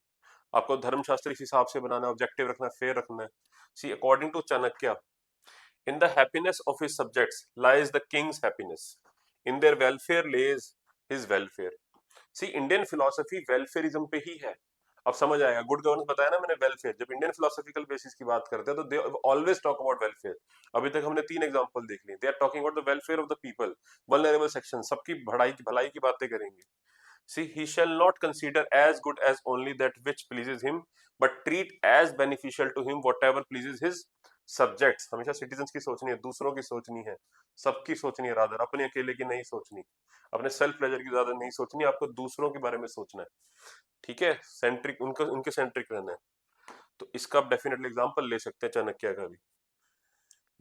आपको धर्मशास्त्र इस हिसाब से बनाना, ऑब्जेक्टिव रखना, फेयर रखना है. See, according to Chanakya, in the happiness of his subjects lies the king's happiness, in their welfare lies his welfare. See, Indian philosophy welfarism पे ही है. अब समझ आएगा. गुड गवर्नेंस बताया ना मैंने, वेलफेयर. जब इंडियन फिलोसफिकल बेसिस की बात करते हैं तो they always talk about welfare. अभी तक हमने 3 एग्जांपल देख लिए. They are talking about the welfare of the people, vulnerable section, सबकी भलाई की बातें करेंगे. See, he shall not consider as good as only that which pleases him, but treat as beneficial to him whatever pleases his subjects. हमेशा citizens की सोचनी है, दूसरों की सोचनी है, सबकी सोचनी है, रादर अपने अकेले की नहीं सोचनी, अपने सेल्फ प्लेजर की ज्यादा नहीं सोचनी, आपको दूसरों के बारे में सोचना है. ठीक है, सेंट्रिक, उनके सेंट्रिक रहना है. तो इसका आप डेफिनेटली एग्जांपल ले सकते हैं चाणक्य का भी.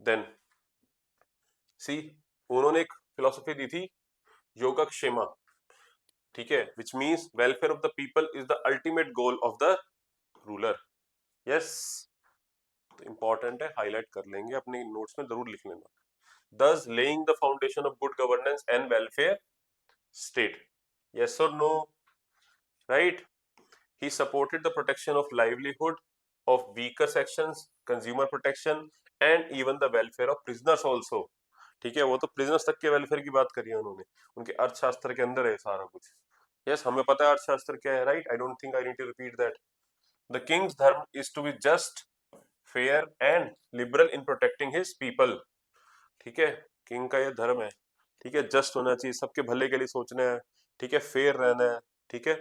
देन सी, उन्होंने एक फिलोसफी दी थी योगक्षेमा. ठीक है, which means welfare of the people is the ultimate goal of the ruler. Yes, तो इंपॉर्टेंट है, हाईलाइट कर लेंगे, अपने नोट्स में जरूर लिख लेना. thus laying the foundation of good governance and welfare state. Yes or no? Right? He supported the protection of livelihood of weaker sections, consumer protection, and even the welfare of prisoners also. ठीक है, वो तो prisoners तक के welfare की बात करी है उन्होंने, उनके अर्थशास्त्र के अंदर है सारा कुछ. यस, हमें पता है अर्थशास्त्र क्या है, right? I don't think I need to repeat that. The king's dharma is to be just, fair and liberal in protecting his people. ठीक है, किंग का ये धर्म है. ठीक है, जस्ट होना चाहिए, सबके भले के लिए सोचना है. ठीक है, फेयर रहना है. ठीक है,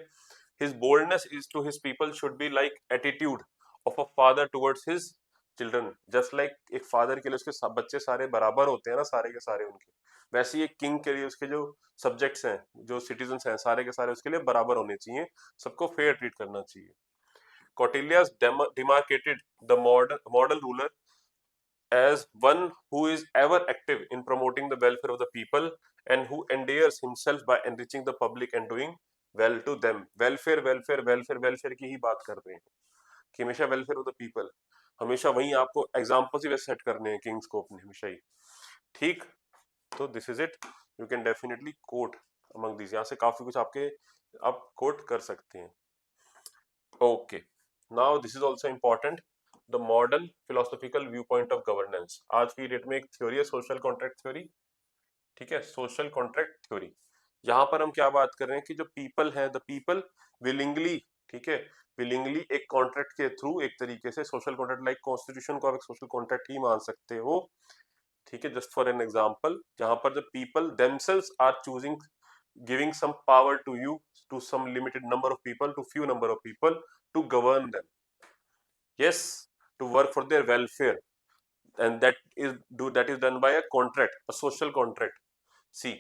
his boldness is to his people should be like attitude of a father towards his children. Just like एक फादर के लिए उसके बच्चे सारे बराबर होते हैं ना, सारे के सारे उनके, वैसे ही एक किंग के लिए उसके जो सब्जेक्ट्स हैं, जो सिटीजन्स हैं, सारे के सारे उसके लिए बराबर होने चाहिए, सबको फेयर ट्रीट करना चाहिए. Kautilya's demarcated the model ruler as one who is ever active in promoting the welfare of the people and who endears himself by enriching the public and doing well to them. Welfare, welfare, welfare, welfare की ही बात कर रहे हैं कि हमेशा welfare of the people, हमेशा वही आपको एग्जाम्पल्स ही वैसे सेट करने हैं किंग्स को अपने हमेशा ही. ठीक, तो this is it. You can definitely quote among this, यहाँ से काफी कुछ आपके आप कोट कर सकते हैं. Okay, now this is also important, the modern philosophical view point of governance. आज की डेट में एक थ्योरी है सोशल कॉन्ट्रैक्ट थ्योरी. ठीक है, सोशल कॉन्ट्रैक्ट थ्योरी. यहाँ पर हम क्या बात कर रहे हैं कि जो पीपल है, द पीपल विलिंगली, ठीक है, विलिंगली एक कॉन्ट्रैक्ट के थ्रू, एक तरीके से सोशल कॉन्ट्रैक्ट लाइक कॉन्स्टिट्यूशन को आप एक सोशल कॉन्ट्रैक्ट ही मान सकते हो. ठीक है, जस्ट फॉर एन एग्जांपल, जहां पर the people themselves are choosing, giving some power to you, to some limited number of people, to few number of people, to govern them. Yes, to work for their welfare, and that is done by a contract, a social contract. See,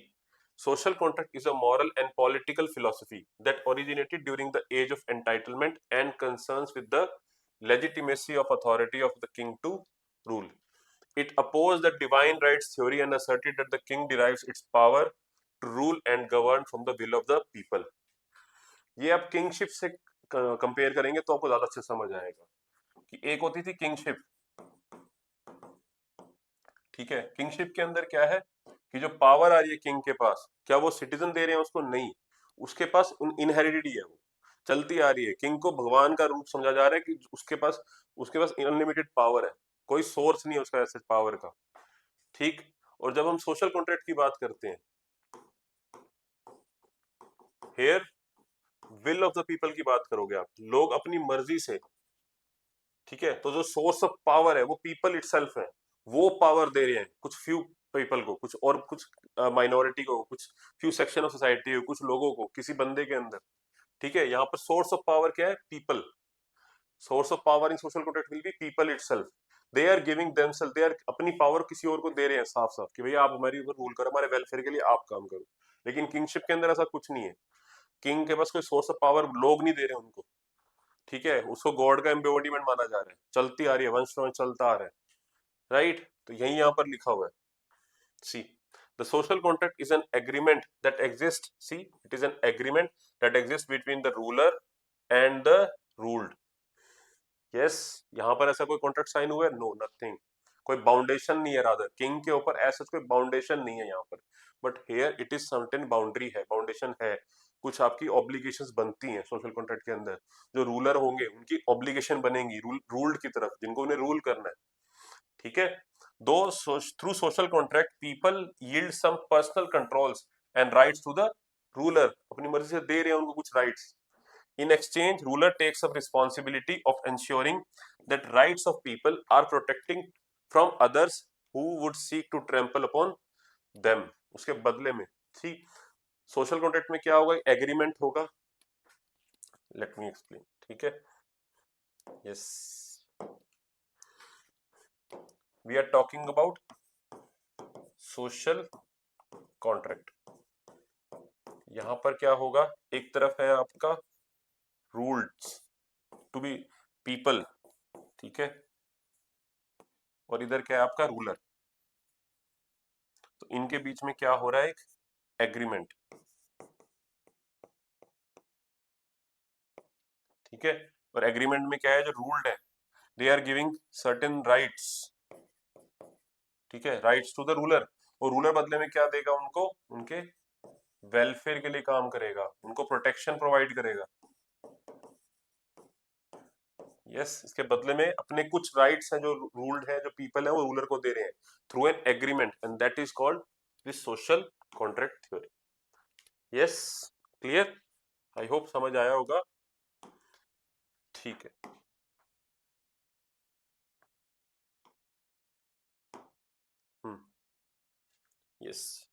social contract is a moral and political philosophy that originated during the age of enlightenment and concerns with the legitimacy of authority of the king to rule. It opposed the divine rights theory and asserted that the king derives its power to rule and govern from the will of the people. ये आप kingship से compare करेंगे तो आपको ज्यादा अच्छे समझ आएगा कि एक होती थी किंगशिप. ठीक है, किंगशिप के अंदर क्या है कि जो पावर आ रही है किंग के पास, क्या वो सिटीजन दे रहे हैं उसको? नहीं, उसके पास इनहेरिटेड ही है, वो चलती आ रही है. किंग को भगवान का रूप समझा जा रहा है कि उसके पास अनलिमिटेड पावर है, कोई सोर्स नहीं है उसका ऐसे पावर का. ठीक, और जब हम सोशल कॉन्ट्रैक्ट की बात करते हैं, here will of the people की बात करोगे आप, लोग अपनी मर्जी से, ठीक है, तो जो सोर्स ऑफ पावर है वो पीपल इटसेल्फ है, वो पावर दे रहे हैं कुछ फ्यू पीपल को, कुछ और कुछ माइनॉरिटी को, कुछ फ्यू सेक्शन ऑफ सोसाइटी को, कुछ लोगों को, किसी बंदे के अंदर. ठीक है, यहाँ पर सोर्स ऑफ पावर क्या है? People. Source of power in social contract will be people itself. They are giving themself, they are अपनी पावर किसी और को दे रहे हैं साफ साफ कि भैया आप हमारे ऊपर रूल करो, हमारे वेलफेयर के लिए आप काम करो. लेकिन किंगशिप के अंदर ऐसा कुछ नहीं है. किंग के पास कोई सोर्स ऑफ पावर लोग नहीं दे रहे उनको. ठीक है, उसको गॉड का एम्बोडिमेंट माना जा रहा है, चलती आ रही है, वंश वंश चलता आ रहा है. राइट, तो यही यहाँ पर लिखा हुआ है. सी, the social contract is an agreement that exists, see, it is an agreement that exists between the ruler and the ruled. yes, यहाँ पर ऐसा कोई कॉन्ट्रैक्ट साइन हुआ है? No, nothing. कोई बाउंडेशन नहीं है, रादर किंग के ऊपर ऐसा कोई बाउंडेशन नहीं है यहाँ पर. But here it is certain boundary है, बाउंडेशन है, कुछ आपकी ऑब्लिगेशंस बनती हैं सोशल कॉन्ट्रैक्ट के अंदर. जो रूलर होंगे उनकी ऑब्लिगेशन बनेंगी रूल्ड की तरफ, जिनको उन्हें रूल करना है. ठीक है, दो through social contract people yield some personal controls and rights to the ruler, अपनी मर्जी से दे रहे हैं उनको कुछ rights. In exchange, ruler takes up responsibility of ensuring that rights of people are protecting from others who would seek to trample upon them. उसके बदले में, ठीक, सोशल कॉन्ट्रैक्ट में क्या होगा? एग्रीमेंट होगा. Let me explain. ठीक है, yes, we are talking about social contract. यहां पर क्या होगा? एक तरफ है आपका रूल्स टू बी पीपल, ठीक है, और इधर क्या है आपका? रूलर. तो इनके बीच में क्या हो रहा है? एक एग्रीमेंट. ठीक है, और एग्रीमेंट में क्या है? जो रूल्ड है, they are giving certain rights. ठीक है, राइट्स टू द रूलर. और रूलर बदले में क्या देगा उनको, उनके वेलफेयर के लिए काम करेगा, उनको प्रोटेक्शन प्रोवाइड करेगा। यस, इसके बदले में अपने कुछ राइट्स हैं जो रूल्ड है, जो पीपल है वो रूलर को दे रहे हैं through an agreement, and that is called this social contract theory. Yes, clear? I hope समझ आया होगा। ठीक है। Yes,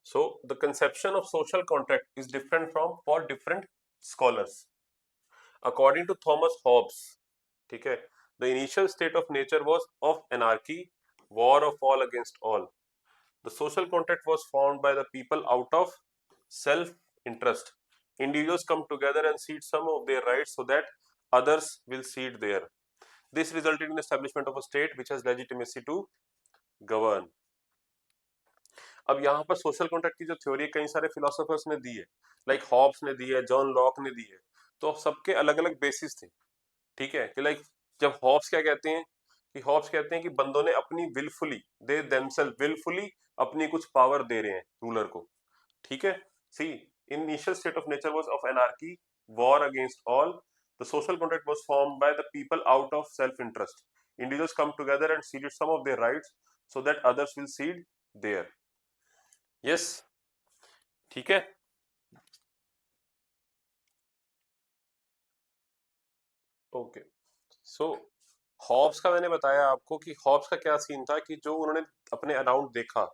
so the conception of social contract is different from for different scholars. According to Thomas Hobbes, ठीक है, the initial state of nature was of anarchy, war of all against all. The social contract was formed by the people out of self interest. Individuals come together and cede some of their rights so that others will cede their. This resulted in the establishment of a state which has legitimacy to govern. अब यहाँ पर social contract की जो theory कई सारे philosophers ने दी है, like Hobbs ने दी है, जॉन लॉक ने दी है, तो सबके अलग अलग बेसिस थे। ठीक है, कि लाइक जब हॉब्स क्या कहते हैं, कि हॉब्स कहते हैं कि बंदों ने अपनी विलफुली, दे देमसेल्फ विलफुली अपनी कुछ पावर दे रहे हैं रूलर को। ठीक है, see initial state of nature was of anarchy, war against all. The social contract was formed by the people out of self interest. Individuals come together and ceded some of their rights so that others will cede their. Yes, ठीक है। Okay, सो Hobbs का मैंने बताया आपको कि Hobbs का क्या scene था, कि जो उन्होंने अपने अराउंड देखा,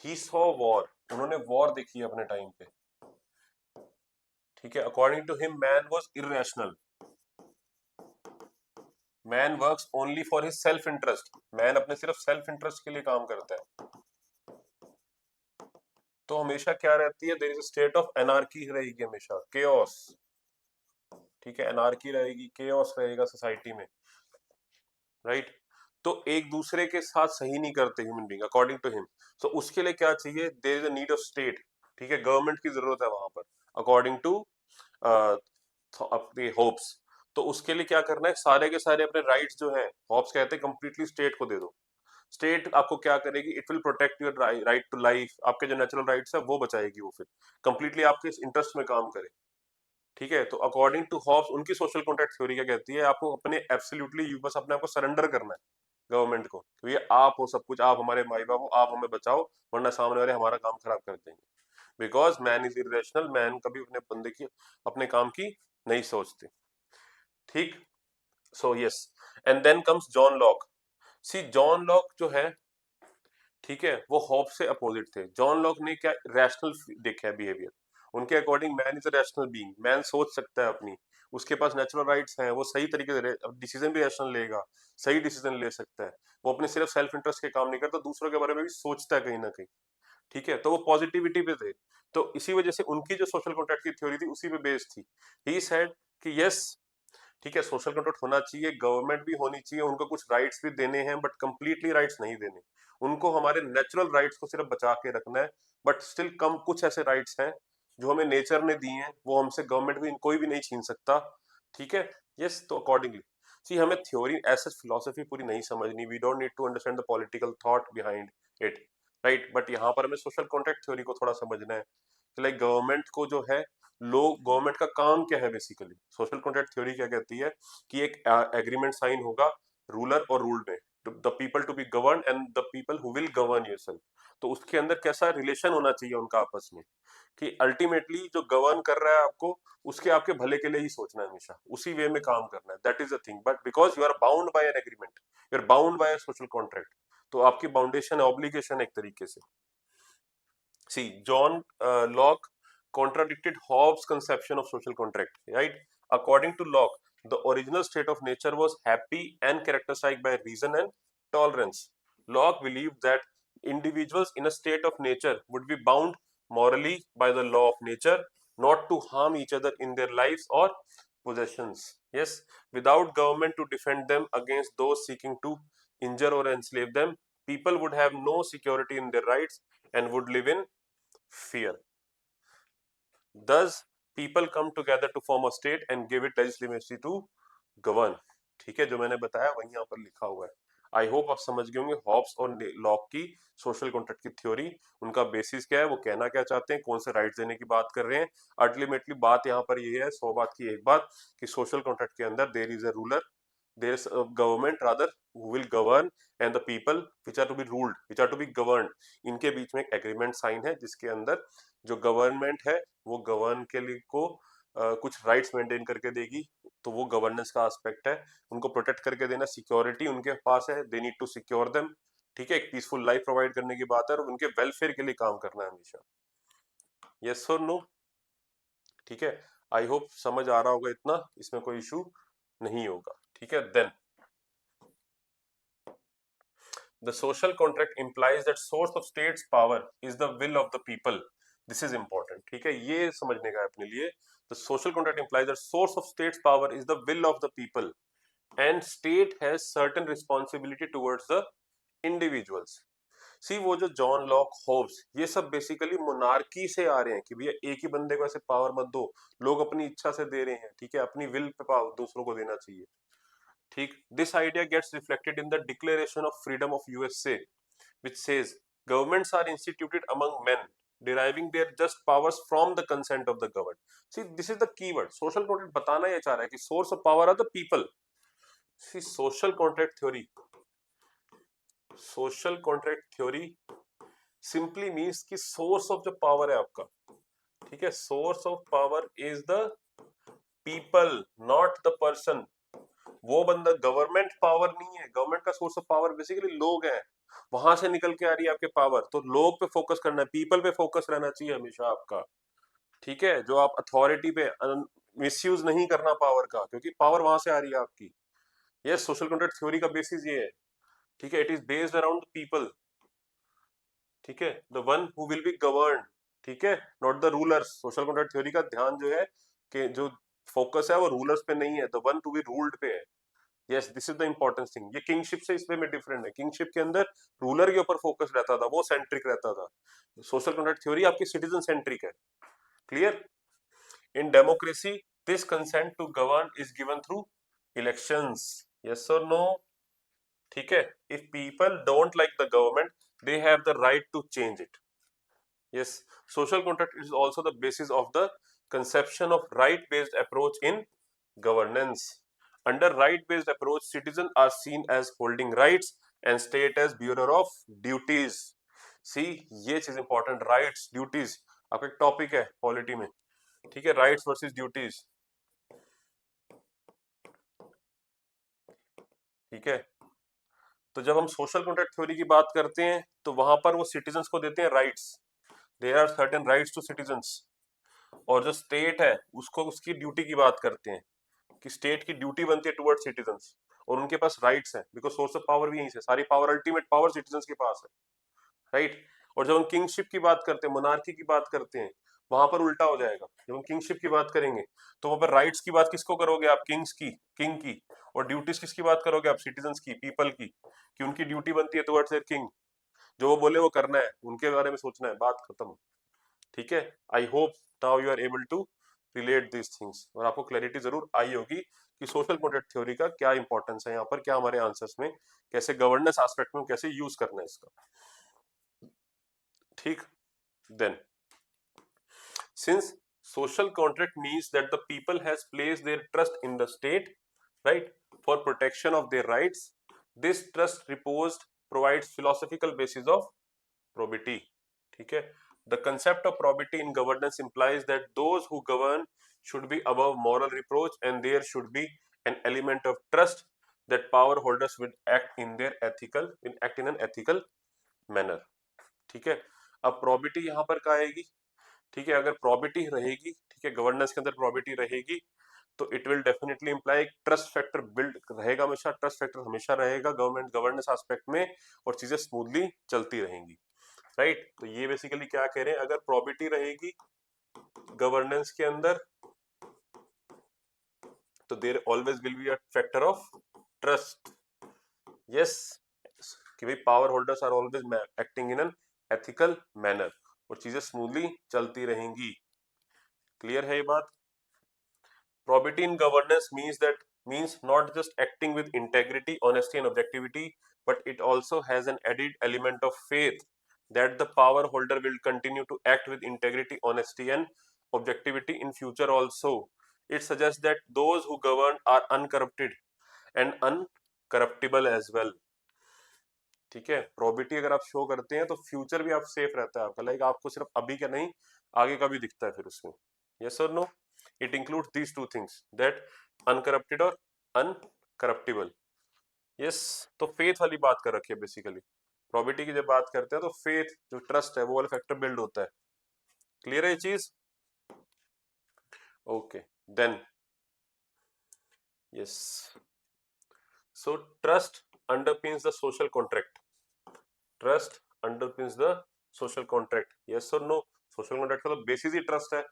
ही सॉ वॉर, उन्होंने वॉर देखी है अपने टाइम पे। ठीक है, according to him man was irrational, man works only for his self interest, man अपने सिर्फ सेल्फ इंटरेस्ट के लिए काम करता है। तो हमेशा क्या रहती है, there is a state of anarchy रहेगी, हमेशा केओस। ठीक है, एनार्की रहेगी, केओस रहेगा सोसाइटी में, राइट? तो एक दूसरे के साथ सही नहीं करते human being according to him. So उसके लिए क्या चाहिए, there is a need of state. ठीक है, गवर्नमेंट की जरूरत है वहां पर, अकॉर्डिंग टू अपने होप्स। तो उसके लिए क्या करना है, सारे के सारे अपने राइट्स जो है, होप्स कहते हैं कंप्लीटली स्टेट को दे दो। स्टेट आपको क्या करेगी, it will protect your right to life, आपके जो नेचुरल राइट्स है वो बचाएगी, वो फिर कंप्लीटली आपके इंटरेस्ट में काम करे। ठीक है, तो अकॉर्डिंग टू हॉब्स उनकी सोशल कॉन्ट्रैक्ट थ्योरी क्या कहती है, आपको अपने एब्सोल्युटली यू बस अपने आप को सरेंडर करना है गवर्नमेंट को, तो ये आप हो सब कुछ, आप हमारे माई बाप हो, आप हमें बचाओ, वरना सामने वाले हमारा काम खराब कर देंगे। Because man is irrational, man कभी अपने बंदे की, अपने काम की नहीं सोचते। ठीक, so yes, and then comes John Locke. See John Locke जो है, ठीक है, वो हॉब से अपोजिट थे। जॉन लॉक ने क्या रैशनल देखा है बिहेवियर, उनके according man is a rational being, man सोच सकता है अपनी, उसके पास नेचुरल राइट्स हैं, वो सही तरीके से डिसीजन भी रैशनल लेगा, सही डिसीजन ले सकता है, वो अपने सिर्फ सेल्फ इंटरेस्ट के काम नहीं करता, दूसरों के बारे में भी सोचता है कहीं ना कहीं। ठीक है, तो वो पॉजिटिविटी पे थे, तो इसी वजह से उनकी जो सोशल कॉन्ट्रैक्ट की थ्योरी थी उसी पे बेस्ड थी। ही सेड कि यस, ठीक है, सोशल कॉन्ट्रैक्ट होना चाहिए, गवर्नमेंट भी होनी चाहिए, उनको कुछ राइट्स भी देने हैं, बट कंप्लीटली राइट्स नहीं देने, उनको हमारे नेचुरल राइट्स को सिर्फ बचा के रखना है, बट स्टिल कम कुछ ऐसे राइट्स हैं जो हमें नेचर ने दिए हैं, वो हमसे गवर्नमेंट भी कोई भी नहीं छीन सकता। ठीक है, यस, तो अकॉर्डिंगली सी हमें थ्योरी ऐसे फिलोसफी पूरी नहीं समझनी, we don't need to understand the political thought behind it, right, but यहाँ पर हमें सोशल कॉन्ट्रैक्ट थ्योरी को थोड़ा समझना है, कि लाइक गवर्नमेंट को जो है, लोग, गवर्नमेंट का काम क्या है बेसिकली। सोशल कॉन्ट्रैक्ट थ्योरी क्या कहती है कि एक एग्रीमेंट साइन होगा रूलर और रूल्ड में, the people to be govern and the people who will govern yourself. तो उसके अंदर कैसा रिलेशन होना चाहिए उनका आपस में, कि अल्टीमेटली जो गवर्न कर रहा है आपको, उसके आपके भले के लिए ही सोचना है, हमेशा उसी वे में काम करना है, that is the thing, but because you are bound by an agreement, you are bound by social contract, तो आपकी बाउंडेशन है, ऑब्लिगेशन है एक तरीके से। See, John Locke contradicted Hobbes' conception of social contract, right? According to Locke, the original state of nature was happy and characterized by reason and tolerance. Locke believed that individuals in a state of nature would be bound morally by the law of nature, not to harm each other in their lives or possessions. Yes, without government to defend them against those seeking to injure or enslave them, people would have no security in their rights and would live in fear. Thus, people come together to form a state and give it legitimacy to govern. ठीक है, जो मैंने बताया वही यहाँ पर लिखा हुआ है। आई होप आप समझ गए होंगे हॉब्स और लॉक की सोशल कॉन्ट्रैक्ट की थ्योरी, उनका बेसिस क्या है, वो कहना क्या चाहते हैं, कौन से राइट्स देने की बात कर रहे हैं। अल्टीमेटली बात यहाँ पर ये है, 100 बात की एक बात, कि सोशल कॉन्ट्रैक्ट के अंदर there is a ruler, there is a government rather who will govern, and the people which are to be ruled, which are to be governed. इनके बीच में एक एग्रीमेंट साइन है जिसके अंदर जो गवर्नमेंट है वो गवर्न के लिए को कुछ राइट्स मेंटेन करके देगी, तो वो गवर्नेंस का एस्पेक्ट है। उनको प्रोटेक्ट करके देना, सिक्योरिटी उनके पास है, they need to secure them, ठीक है, एक पीसफुल लाइफ प्रोवाइड करने की बात है, और उनके वेलफेयर के लिए काम करना है हमेशा। यस और नो? ठीक है, आई होप समझ आ रहा होगा इतना, इसमें कोई इशू नहीं होगा। ठीक है, then the social contract implies that source of state's power is the will of the people. This is important. ठीक है, ये समझने का है अपने लिए। The social contract implies that source of state's power is the will of the people and state has certain responsibility towards the individuals. सी वो जो जॉन लॉक, होब्स, ये सब बेसिकली मोनार्की से आ रहे हैं कि भैया एक ही बंदे को ऐसे पावर मत दो, लोग अपनी इच्छा से दे रहे हैं, ठीक है, अपनी विल पे पावर दूसरों को देना चाहिए। ठीक, this idea gets reflected in the declaration of freedom of USA which says governments are instituted among men deriving their just powers from the consent of the governed. See, this is the keyword. Social contract बताना ये चाह रहा है कि source of power are the people. See, social contract theory simply means कि source of जो power है आपका, ठीक है, source of power is the people, not the person. वो बंदा, गवर्नमेंट पावर नहीं है, गवर्नमेंट का सोर्स ऑफ पावर बेसिकली लोग हैं, वहां से निकल के आ रही है आपके पावर, तो लोग पे फोकस करना है, पीपल पे फोकस रहना चाहिए हमेशा आपका। ठीक है, जो आप अथॉरिटी पे मिसयूज नहीं करना पावर का, क्योंकि पावर वहां से आ रही है आपकी। ये सोशल कॉन्ट्रैक्ट थ्योरी का बेसिस ये है। ठीक है, it is based around people, ठीक है, the one who will be govern, ठीक है, not the rulers. Social contract theory का ध्यान जो है कि जो फोकस है वो रूलर्स पे नहीं है, the one to be ruled पे है। Yes, this is the important thing. ये किंगशिप से इस वे में डिफरेंट है। किंगशिप के अंदर रूलर के ऊपर फोकस रहता था, वो सेंट्रिक रहता था। सोशल कॉन्ट्रैक्ट थ्योरी आपकी सिटीजन सेंट्रिक है। Clear? In democracy this consent to govern is given through elections. Yes और नो? ठीक है, if people don't like the government they have the right to change it. Yes, social contract is also the basis of the conception of right based approach in governance. Under right based approach, citizens are seen as holding rights and state as bearer of duties. See, ये चीज important, rights duties आपका एक topic है polity में, ठीक है, rights versus duties. ठीक है, तो जब हम सोशल कॉन्ट्रैक्ट थ्योरी की बात करते हैं तो वहां पर वो सिटीजन्स को देते हैं rights, there are certain rights to citizens, और जो स्टेट है उसको उसकी ड्यूटी की बात करते हैं कि स्टेट की ड्यूटी बनती है टुवर्ड सिटीजन्स, और उनके पास राइट्स हैं, बिकॉज सोर्स ऑफ पावर भी यहीं से, सारी पावर, अल्टीमेट पावर सिटीजन्स के पास है, राइट। और जब हम किंगशिप की बात करते हैं, मोनार्की की बात करते हैं, वहां पर उल्टा हो जाएगा। जब हम किंगशिप की बात करेंगे तो वहां पर राइट्स की बात किसको करोगे आप? किंग्स की, किंग की, और ड्यूटीज किसकी बात करोगे आप? सिटीजन्स की, पीपल की, कि उनकी ड्यूटी बनती है टुवर्ड्स देयर किंग, जो वो बोले वो करना है, उनके बारे में सोचना है, बात खत्म। ठीक है, I hope now you are able to relate this things, और आपको क्लैरिटी जरूर आई होगी कि सोशल कॉन्ट्रैक्ट थ्योरी का क्या इंपॉर्टेंस है यहाँ पर, क्या हमारे आंसर्स में, कैसे गवर्नेंस एस्पेक्ट में कैसे यूज करना है इसका। ठीक, then since social contract means that the people has placed their trust in the state, right, for protection of their rights, this trust reposed provides philosophical basis of probity. ठीक है, the concept of probity in governance implies that those who govern should be above moral reproach and there should be an element of trust that power holders will act in an ethical manner. ठीक है, अब probity यहाँ पर क्या आएगी? ठीक है, अगर प्रॉबिटी रहेगी, ठीक है, गवर्नेंस के अंदर प्रॉबिटी रहेगी, तो it will definitely imply trust factor build रहेगा, हमेशा ट्रस्ट फैक्टर हमेशा रहेगा गवर्नमेंट गवर्नेंस एस्पेक्ट में, और चीजें स्मूथली चलती रहेंगी, राइट। तो ये बेसिकली क्या कह रहे हैं, अगर प्रॉबिटी रहेगी गवर्नेंस के अंदर तो there always will be a factor of trust. Yes, कि भाई power holders are always acting in an ethical manner, और चीजें स्मूथली चलती रहेंगी। क्लियर है ये बात? Probity in governance means that means not just acting with integrity, honesty and objectivity, but it also has an added element of faith that the power holder will continue to act with integrity, honesty and objectivity in future also. It suggests that those who govern are uncorrupted and uncorruptible as well. ठीक है, probity अगर आप show करते हैं तो future भी आप safe रहता है आपका, लाइक आपको सिर्फ अभी का नहीं आगे का भी दिखता है फिर उसमें। यस और no, it includes these two things, that uncorrupted और अनकरप्टिबल। यस, तो फेथ वाली बात कर रखी है बेसिकली। प्रोबिटी की जब बात करते हैं तो फेथ जो ट्रस्ट है वो वाला फैक्टर बिल्ड होता है। क्लियर है ये चीज? Okay, then yes, so trust underpins the social contract. Trust underpins the social contract. Yes और नो, सोशल कॉन्ट्रैक्ट का तो बेसिस ही ट्रस्ट है।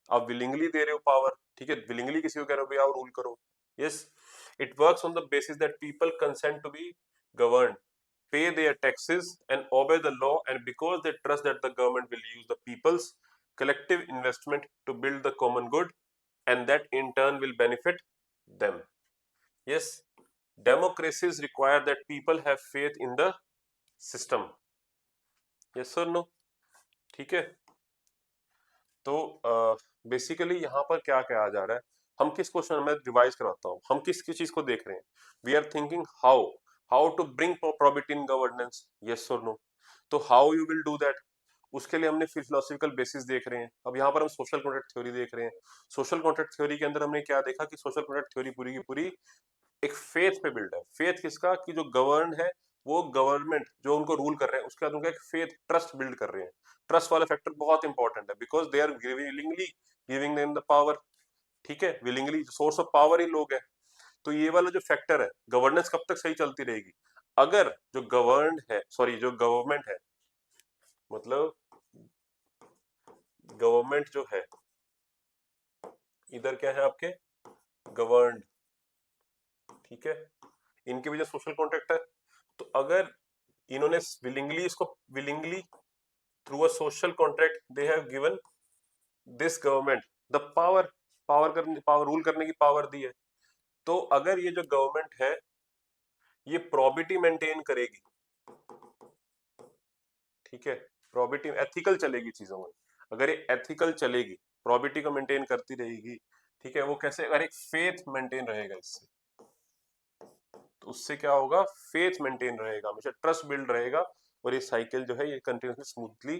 आप विलिंगली दे रहे हो पावर, ठीक है, विलिंगली किसी को कह रहे हो भाई आप रूल करो। Yes, it works on the basis that people consent to be governed, pay their taxes and obey the law, and because they trust that the government will use the people's collective investment to build the common good, and that in turn will benefit them. Yes, democracies require that people have faith in the system. Yes or no? ठीक है, तो basically यहाँ पर क्या कहा जा रहा है, हम किस क्वेश्चन में रिवाइज करवाता हूँ, हम किस चीज को देख रहे हैं? We are thinking how to bring probity in governance. Yes और नो, तो how you will do that, उसके लिए हमने फिलोसॉफिकल बेसिस देख रहे हैं। अब यहाँ पर हम सोशल कॉन्ट्रैक्ट थ्योरी देख रहे हैं। सोशल कॉन्ट्रैक्ट थ्योरी के अंदर हमने क्या देखा कि सोशल कॉन्ट्रैक्ट थ्योरी पूरी की पूरी एक फेथ पे बिल्ड है। फेथ किसका? कि जो गवर्न है वो गवर्नमेंट जो उनको रूल कर रहे हैं उसके बाद उनका एक फेथ ट्रस्ट बिल्ड कर रहे हैं। ट्रस्ट वाला फैक्टर बहुत इंपॉर्टेंट है because they are willingly giving them the power. ठीक है, विलिंगली सोर्स ऑफ पावर ही लोग हैं। तो ये वाला जो फैक्टर है, गवर्नेंस कब तक सही चलती रहेगी? अगर जो गवर्न है, सॉरी जो गवर्नमेंट है, मतलब गवर्नमेंट जो है, इधर क्या है आपके गवर्न, ठीक है, इनके भी जो सोशल कॉन्ट्रैक्ट है, तो अगर इन्होंने विलिंगली इसको willingly through a social contract they have given this government the power, power rule करने की पावर दी है, तो अगर ये जो गवर्नमेंट है ये प्रॉबिटी मेंटेन करेगी, ठीक है, प्रॉबिटी एथिकल चलेगी चीजों में, अगर ये एथिकल चलेगी, प्रॉबिटी को मेंटेन करती रहेगी, ठीक है, वो कैसे? अगर एक फेथ मेंटेन रहेगा इससे, तो उससे क्या होगा? फेथ मेंटेन रहेगा, हमेशा ट्रस्ट बिल्ड रहेगा, और ये साइकिल जो है ये कंटिन्यूसली स्मूथली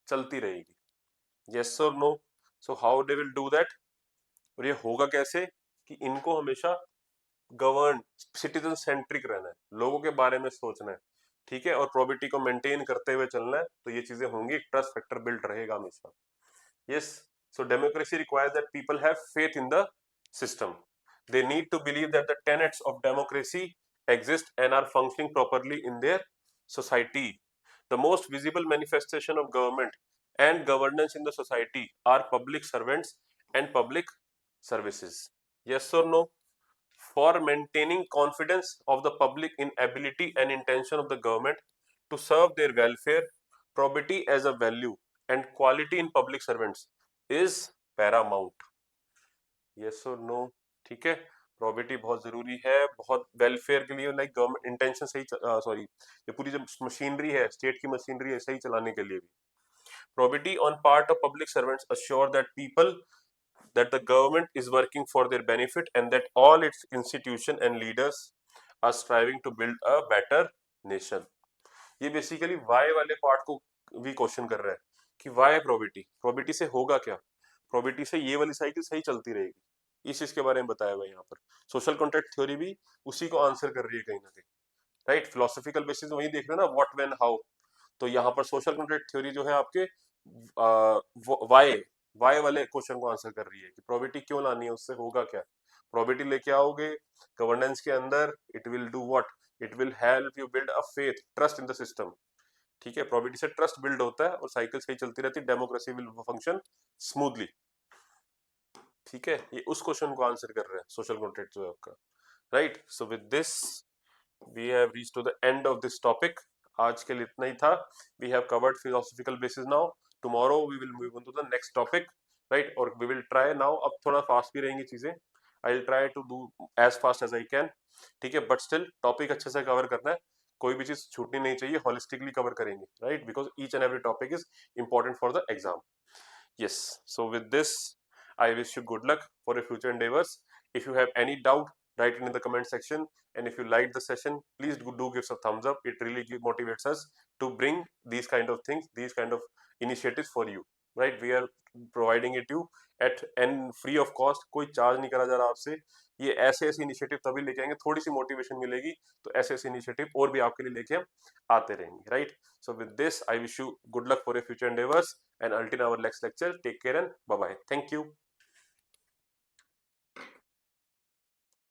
चलती रहेगी। यस और no? So how they will do that, और ये होगा कैसे? कि इनको हमेशा गवर्न सिटीजन सेंट्रिक रहना है, लोगों के बारे में सोचना है, ठीक है, और प्रोबिटी को मेंटेन करते हुए चलना है, तो ये चीजें होंगी, ट्रस्ट फैक्टर बिल्ड रहेगा हमेशा। Yes, so democracy requires that people have faith in the system, they need to believe that the tenets of democracy exist and are functioning properly in their society. The most visible manifestation of government and governance in the society are public servants and public services. Yes or no? For maintaining confidence of the public in ability and intention of the government to serve their welfare, probity as a value and quality in public servants is paramount. Yes or no? ठीक है, probity बहुत जरूरी है, बहुत welfare के लिए, like government intention सही, sorry, ये पूरी जो मशीनरी है, स्टेट की मशीनरी है, सही चलाने के लिए भी probity on part of public servants assure that people, that the government is working for their benefit and that all its institution and leaders are striving to build a better nation. ये basically Y वाले part को भी question कर रहा है कि Y probity, probity से होगा क्या? प्रोबिटी से ये वाली साइकिल सही चलती रहेगी, इस चीज के बारे में बताया हुआ है यहाँ पर। सोशल कॉन्ट्रैक्ट थ्योरी भी उसी को आंसर कर रही है कहीं ना कहीं, राइट? फिलोसॉफिकल बेसिस वही देख रहे हो ना, व्हाट व्हेन हाउ, तो यहाँ पर सोशल कॉन्ट्रैक्ट थ्योरी जो है आपके वाई वाई वाले क्वेश्चन को आंसर कर रही है कि प्रोबिटी क्यों लानी है, उससे होगा क्या? प्रोबिटी लेके आओगे गवर्नेंस के अंदर, it will do what? It will help you build a faith, trust in the system, ठीक है, प्रोबिटी से ट्रस्ट बिल्ड होता है और साइकिल सही चलती रहती है, डेमोक्रेसी विल फंक्शन स्मूथली, ठीक है, ये उस क्वेश्चन को आंसर कर रहे हैं सोशल कॉन्ट्रैक्ट जो है आपका, right? So with this we have reached to the end of this topic. आज के लिए इतना ही था। We have covered philosophical basis now, tomorrow we will move on to the next topic, right? और वी विल ट्राई नाउ, अब थोड़ा fast भी रहेंगी चीजें, I will try to do as fast as I can, ठीक है, but still topic अच्छे से कवर करना है, कोई भी चीज छूटनी नहीं चाहिए, होलिस्टिकली कवर करेंगे, right, because each and every topic is important for the exam. Yes, so with this, I wish you good luck for your future endeavors. If you have any doubt, write it in the comment section. And if you liked the session, please do give us a thumbs up. It really motivates us to bring these kind of things, these kind of initiatives for you. Right? We are providing it you at and free of cost. कोई charge नहीं करा जा रहा आपसे. ये ऐसे ऐसे initiative तभी लेके आएंगे, थोड़ी सी मोटिवेशन मिलेगी, तो ऐसे ऐसे इनिशिएटिव और भी आपके लिए लेके हम आते रहेंगे, right. So with this, I wish you good luck for your future endeavors. And until our next lecture, take care and bye bye. Thank you.